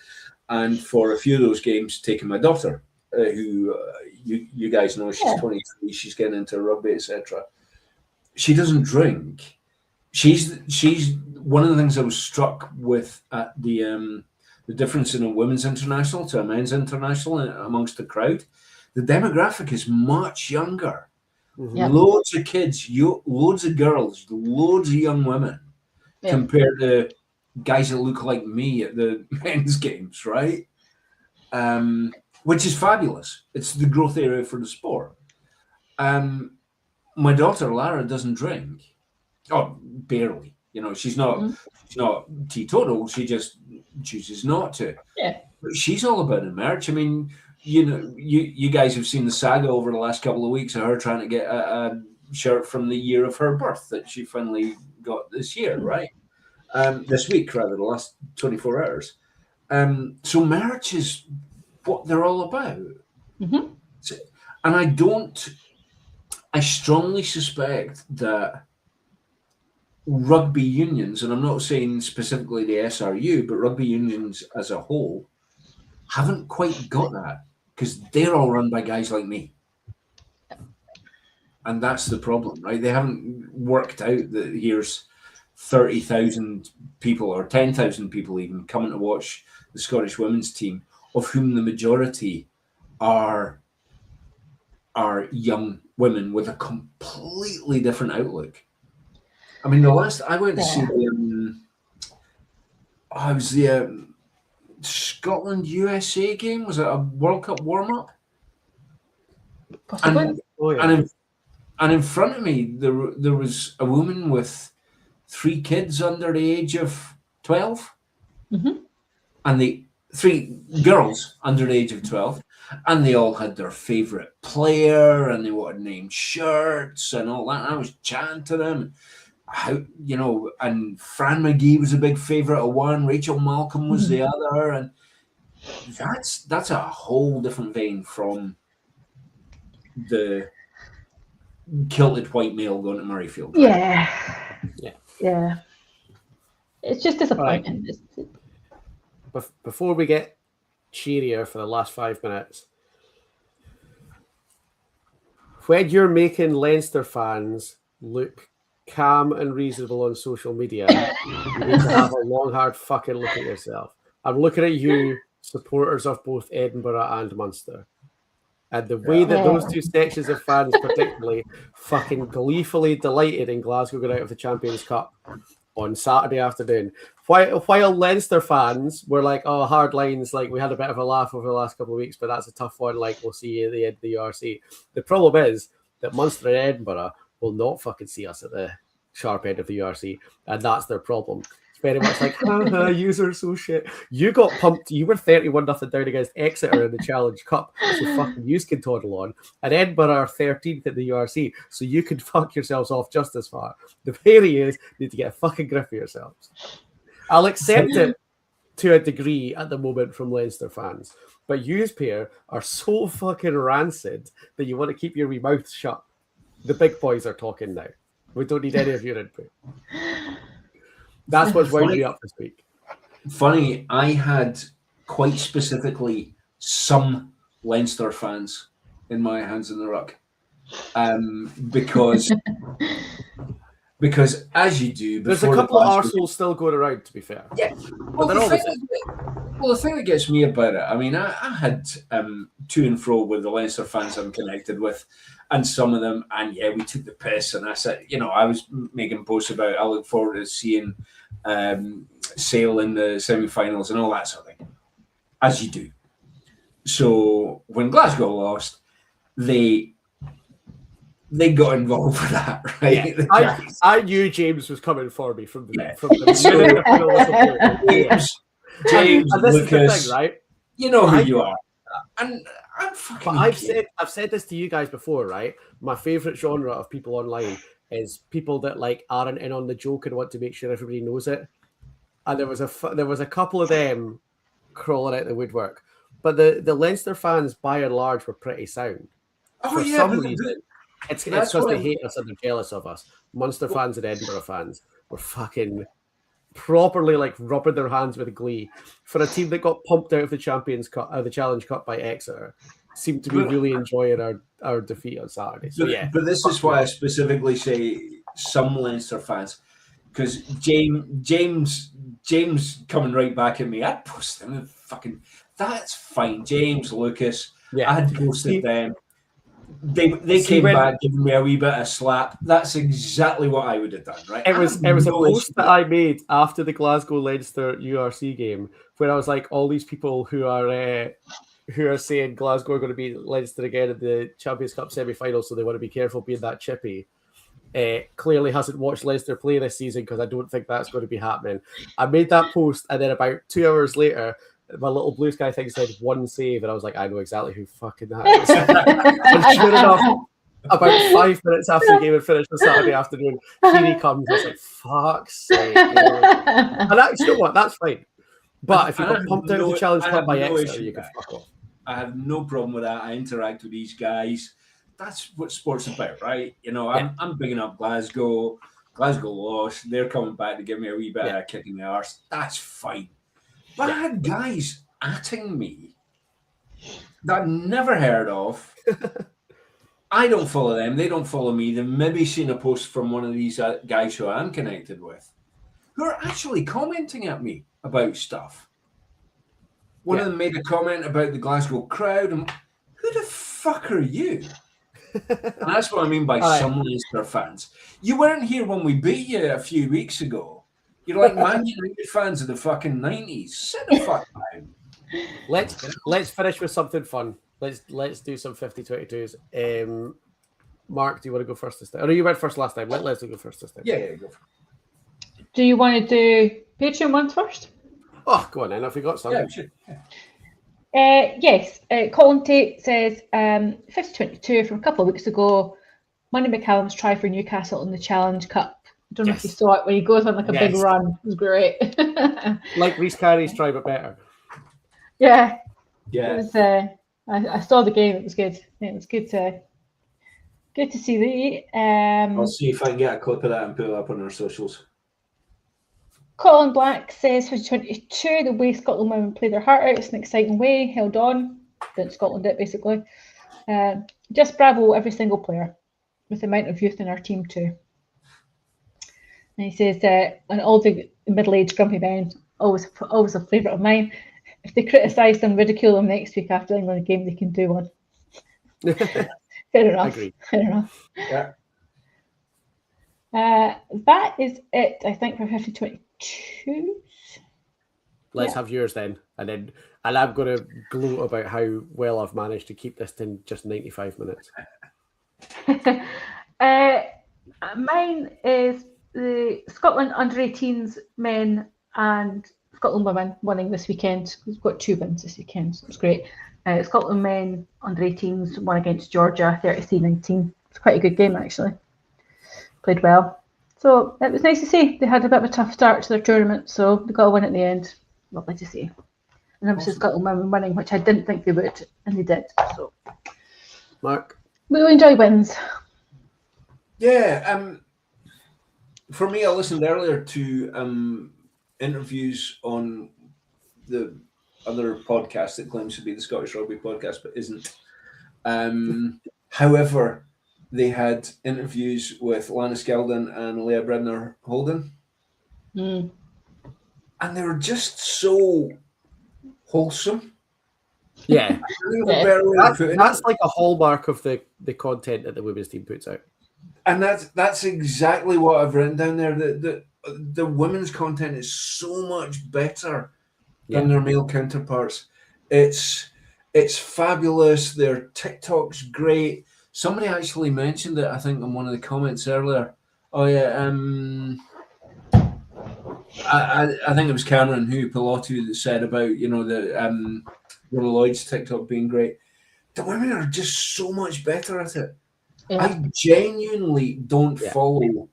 And for a few of those games, taking my daughter, who you guys know, she's 23, she's getting into rugby, etc. She doesn't drink. She's one of the things I was struck with at the difference in a women's international to a men's international amongst the crowd. The demographic is much younger. Mm-hmm. Loads of kids, loads of girls, loads of young women, compared to guys that look like me at the men's games, right? Which is fabulous. It's the growth area for the sport. My daughter Lara doesn't drink. Oh, barely. You know, she's not teetotal. She just chooses not to. Yeah. But she's all about the merch. I mean, you know, you guys have seen the saga over the last couple of weeks of her trying to get a shirt from the year of her birth that she finally got this year, right? This week, rather, the last 24 hours. So merch is what they're all about. Mm-hmm. And I strongly suspect that rugby unions, and I'm not saying specifically the SRU, but rugby unions as a whole, haven't quite got that because they're all run by guys like me. And that's the problem, right? They haven't worked out that here's 30,000 people or 10,000 people even coming to watch the Scottish women's team, of whom the majority are young women with a completely different outlook. I mean, the last I went to see the Scotland USA game. Was it a World Cup warm up? And in front of me there was a woman with 3 kids under the age of 12, and the 3 girls under the age of 12, and they all had their favourite player, and they wanted named shirts and all that. And I was chatting to them, how, you know, and Fran McGee was a big favourite of one, Rachel Malcolm was the other, and that's a whole different vein from the kilted white male going to Murrayfield. Yeah. It's just disappointing. Right. Before we get cheerier for the last 5 minutes, when you're making Leinster fans look calm and reasonable on social media, you need to have a long, hard fucking look at yourself. I'm looking at you, supporters of both Edinburgh and Munster. And the way that those two sections of fans particularly fucking gleefully delighted in Glasgow going out of the Champions Cup on Saturday afternoon. While Leinster fans were like, oh, hard lines, like we had a bit of a laugh over the last couple of weeks, but that's a tough one, like we'll see you at the end of the URC. The problem is that Munster and Edinburgh will not fucking see us at the sharp end of the URC, and that's their problem. It's very much like, yous are so shit. You got pumped, you were 31-0 down against Exeter in the Challenge Cup, so fucking yous can toddle on. And Edinburgh are 13th at the URC, so you can fuck yourselves off just as far. The theory is, you need to get a fucking grip of yourselves. I'll accept it to a degree at the moment from Leinster fans, but yous pair are so fucking rancid that you want to keep your wee mouth shut. The big boys are talking now. We don't need any of your input. That's what's winding me up this week. Funny, I had quite specifically some Leinster fans in my Hands in the Ruck. Because as you do, there's a couple of arseholes still going around, to be fair. Yeah. Well, the thing that gets me about it, I mean, I had to and fro with the Leinster fans I'm connected with, and some of them, and yeah, we took the piss, and I said, you know, I was making posts about I look forward to seeing Sale in the semi-finals and all that sort of thing, as you do. So when Glasgow lost, they got involved with that, right? Yeah. I knew James was coming for me from the minute James, and this Lucas, is the thing, right? You know who you are, and I'm fucking. But I've said this to you guys before, right? My favorite genre of people online is people that like aren't in on the joke and want to make sure everybody knows it. And there was a couple of them crawling out the woodwork, but the Leinster fans by and large were pretty sound. For some reason. It's because they hate us and they're jealous of us. Munster fans and Edinburgh fans were fucking properly like rubbing their hands with glee for a team that got pumped out of the Champions Cup, the Challenge Cup by Exeter. Seemed to be really enjoying our defeat on Saturday. So but this is why I specifically say some Leinster fans, because James coming right back at me. I'd post them fucking. That's fine, James, Lucas. Yeah, I had posted them. They came back giving me a wee bit of slap. That's exactly what I would have done, right? It was a post that I made after the Glasgow Leinster URC game, where I was like, all these people who are saying Glasgow are going to beat Leinster again in the Champions Cup semi-final, so they want to be careful being that chippy. Clearly hasn't watched Leinster play this season, because I don't think that's going to be happening. I made that post, and then about 2 hours later, my little blue sky thing said 1 save, and I was like, I know exactly who fucking that is. And sure enough, about 5 minutes after the game had finished on Saturday afternoon, here he comes. I was like, fuck's sake. And you know what? That's fine. But if you got pumped out of the Challenge Cup by Exeter, you could fuck off. I have no problem with that. I interact with these guys. That's what sport's about, right? You know, I'm bigging up Glasgow. Glasgow lost. They're coming back to give me a wee bit of a kick in the arse. That's fine. But I had guys atting me that I've never heard of. I don't follow them. They don't follow me. They've maybe seen a post from one of these guys who I'm connected with, who are actually commenting at me about stuff. One of them made a comment about the Glasgow crowd. And who the fuck are you? And that's what I mean by some Leinster fans. You weren't here when we beat you a few weeks ago. You're like Man United fans of the fucking 90s. Sit the fuck down. Let's finish with something fun. Let's do some 50-22s. Mark, do you want to go first this time? Or no, you went first last time. Let's go first this time. Yeah, go for it. Do you want to do Patreon ones first? Oh, go on then. Have we got some? Yeah, sure. Yes. Colin Tate says 50-22 from a couple of weeks ago. Monty McCallum's try for Newcastle in the Challenge Cup. I don't know if you saw it when he goes on like a big run. It was great. Like Reece Carey's try, but better. Yeah. Yeah. It was, I saw the game. It was good. It was good to see the. I'll see if I can get a clip of that and put it up on our socials. Colin Black says for 22, the way Scotland women play their heart out, it's an exciting way, held on. Didn't Scotland it, basically. Just bravo every single player with the amount of youth in our team too. And he says, and all the middle-aged grumpy men, always a favourite of mine. If they criticise them, ridicule them next week after the England game, they can do one. Fair enough. Agreed. Fair enough. Yeah. That is it, I think, for 50-22. Let's have yours then. And I'm going to gloat about how well I've managed to keep this to just 95 minutes. Mine is the Scotland under-18s men and Scotland women winning this weekend. We've got 2 wins this weekend, so it's great. Scotland men under-18s won against Georgia 33-19. It's quite a good game, actually. Played well. So it was nice to see. They had a bit of a tough start to their tournament, so they got a win at the end. Lovely to see. And obviously Scotland women winning, which I didn't think they would, and they did. So, Mark? we enjoy wins. Yeah. For me, I listened earlier to interviews on the other podcast that claims to be the Scottish Rugby podcast, but isn't. However, they had interviews with Lana Skeldon and Leah Bredner Holden. And they were just so wholesome. Yeah. That's like a hallmark of the content that the women's team puts out. And that's exactly what I've written down there. The women's content is so much better than their male counterparts. It's fabulous. Their TikTok's great. Somebody actually mentioned it, I think, in one of the comments earlier. Oh yeah, I think it was Cameron who Pilotu that said about the Lloyd's TikTok being great. The women are just so much better at it. Yeah. I genuinely don't follow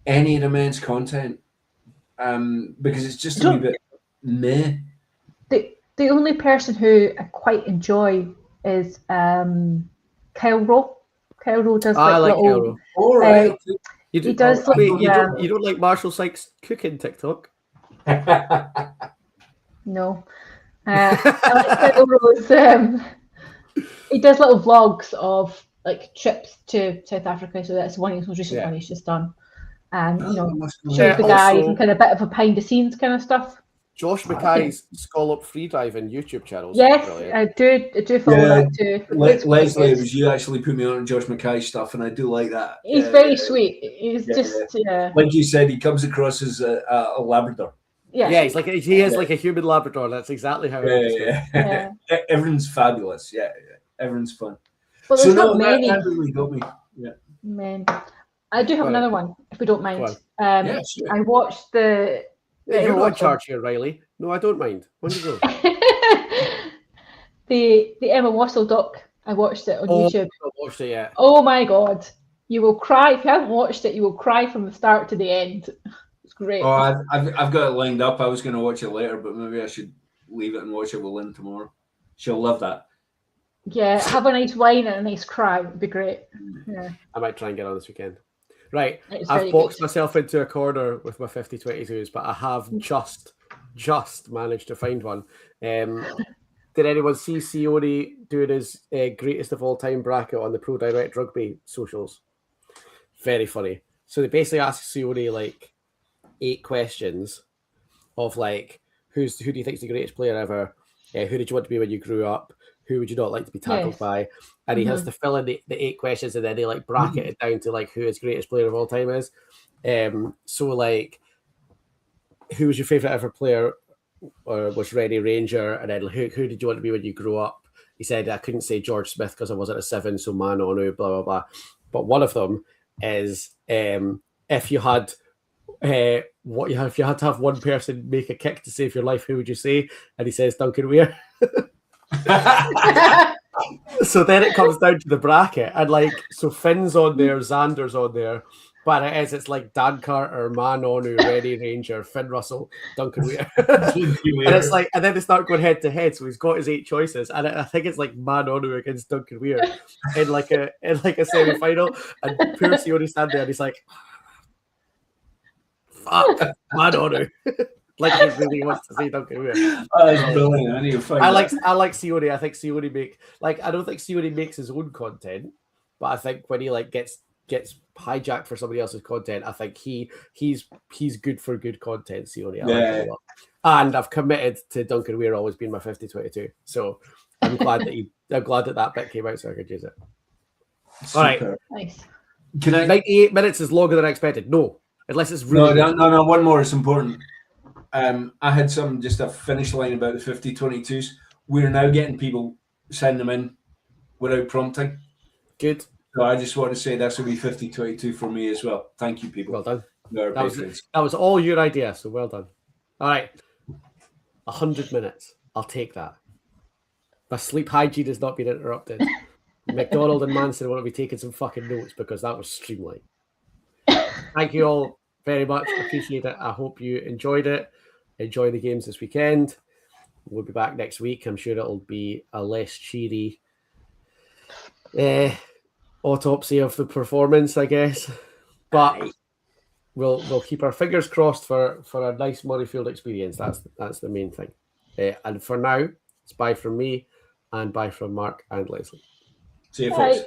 any of the men's content because it's just a wee bit meh. The only person who I quite enjoy is Kyle Rowe. Kyle Rowe does like Kyle Rowe. All right. You don't like Marshall Sykes cooking TikTok? No. I like Kyle Rowe's. He does little vlogs of like trips to South Africa, so that's one of his most recent one he's just done. And shows the guys and kind of a bit of a behind the scenes kind of stuff. Josh Mackay's Scallop Free Driving YouTube channel. Yes, Brilliant. I do follow that too. It's quite Leslie, good. it was you actually put me on Josh Mackay stuff, and I do like that. He's very sweet. He's Yeah. Like you said, he comes across as a Labrador. Yeah, he's like he is like a human Labrador. That's exactly how I describe it. Yeah. Everyone's fabulous. Yeah, everyone's fun. Well, there's not many. That really got me. Yeah. Men. I do have another one, if we don't mind. Yeah, sure. I watched the. You're on charge here, Riley. No, I don't mind. When do you go? the Emma Wassell doc. I watched it on YouTube. I watched it yet. Oh my god, you will cry if you haven't watched it. You will cry from the start to the end. It's great. Oh, I've got it lined up. I was going to watch it later, but maybe I should leave it and watch it with Lynn tomorrow. She'll love that. Yeah, have a nice wine and a nice cry. It'd be great. Yeah. I might try and get on this weekend. Right, It's I've very boxed good. myself into a corner with my 50-22s, but I have just managed to find one. Did anyone see Sione doing his greatest of all time bracket on the Pro Direct Rugby socials? Very funny. So they basically asked Sione like 8 questions of like who do you think is the greatest player ever? Who did you want to be when you grew up? Who would you not like to be tackled by? And he has to fill in the 8 questions, and then they like bracket it down to like who his greatest player of all time is. So like, who was your favorite ever player? Or was Ready Ranger? And then who did you want to be when you grew up? He said I couldn't say George Smith because I wasn't a 7, so Man Onu, blah blah blah. But one of them is if you had if you had to have one person make a kick to save your life, who would you say? And he says Duncan Weir. So then it comes down to the bracket, and like so Finn's on there, Xander's on there, but it's like Dan Carter, Man Onu, Ready Ranger, Finn Russell, Duncan Weir. And it's like, and then they start going head to head. So he's got his 8 choices, and I think it's like Man Onu against Duncan Weir in like a semi-final, and poor Sione stand there and he's like, fuck, Man Onu. Like he really wants to see Duncan Weir. That's brilliant. I need to find I like Sione. I think Sione I don't think Sione makes his own content, but I think when he like gets hijacked for somebody else's content, I think he's good for good content. Sione, I like him a lot. And I've committed to Duncan Weir always being my 50-22. So I'm glad that bit came out so I could use it. All right. Nice. 98 minutes is longer than I expected. No, unless it's really no. One more is important. I had just a finish line about the 50-22s. We're now getting people send them in without prompting. Good. So I just want to say this will be 50-22 for me as well. Thank you, people. Well done. That was all your idea, so well done. All right. 100 minutes. I'll take that. My sleep hygiene has not been interrupted. McDonald and Manson want to be taking some fucking notes because that was streamlined. Thank you all very much. Appreciate it. I hope you enjoyed it. Enjoy the games this weekend. We'll be back next week. I'm sure it'll be a less cheery autopsy of the performance, I guess. But we'll keep our fingers crossed for a nice Murrayfield experience. That's the main thing. And for now, it's bye from me and bye from Mark and Leslie. See you, folks. Bye.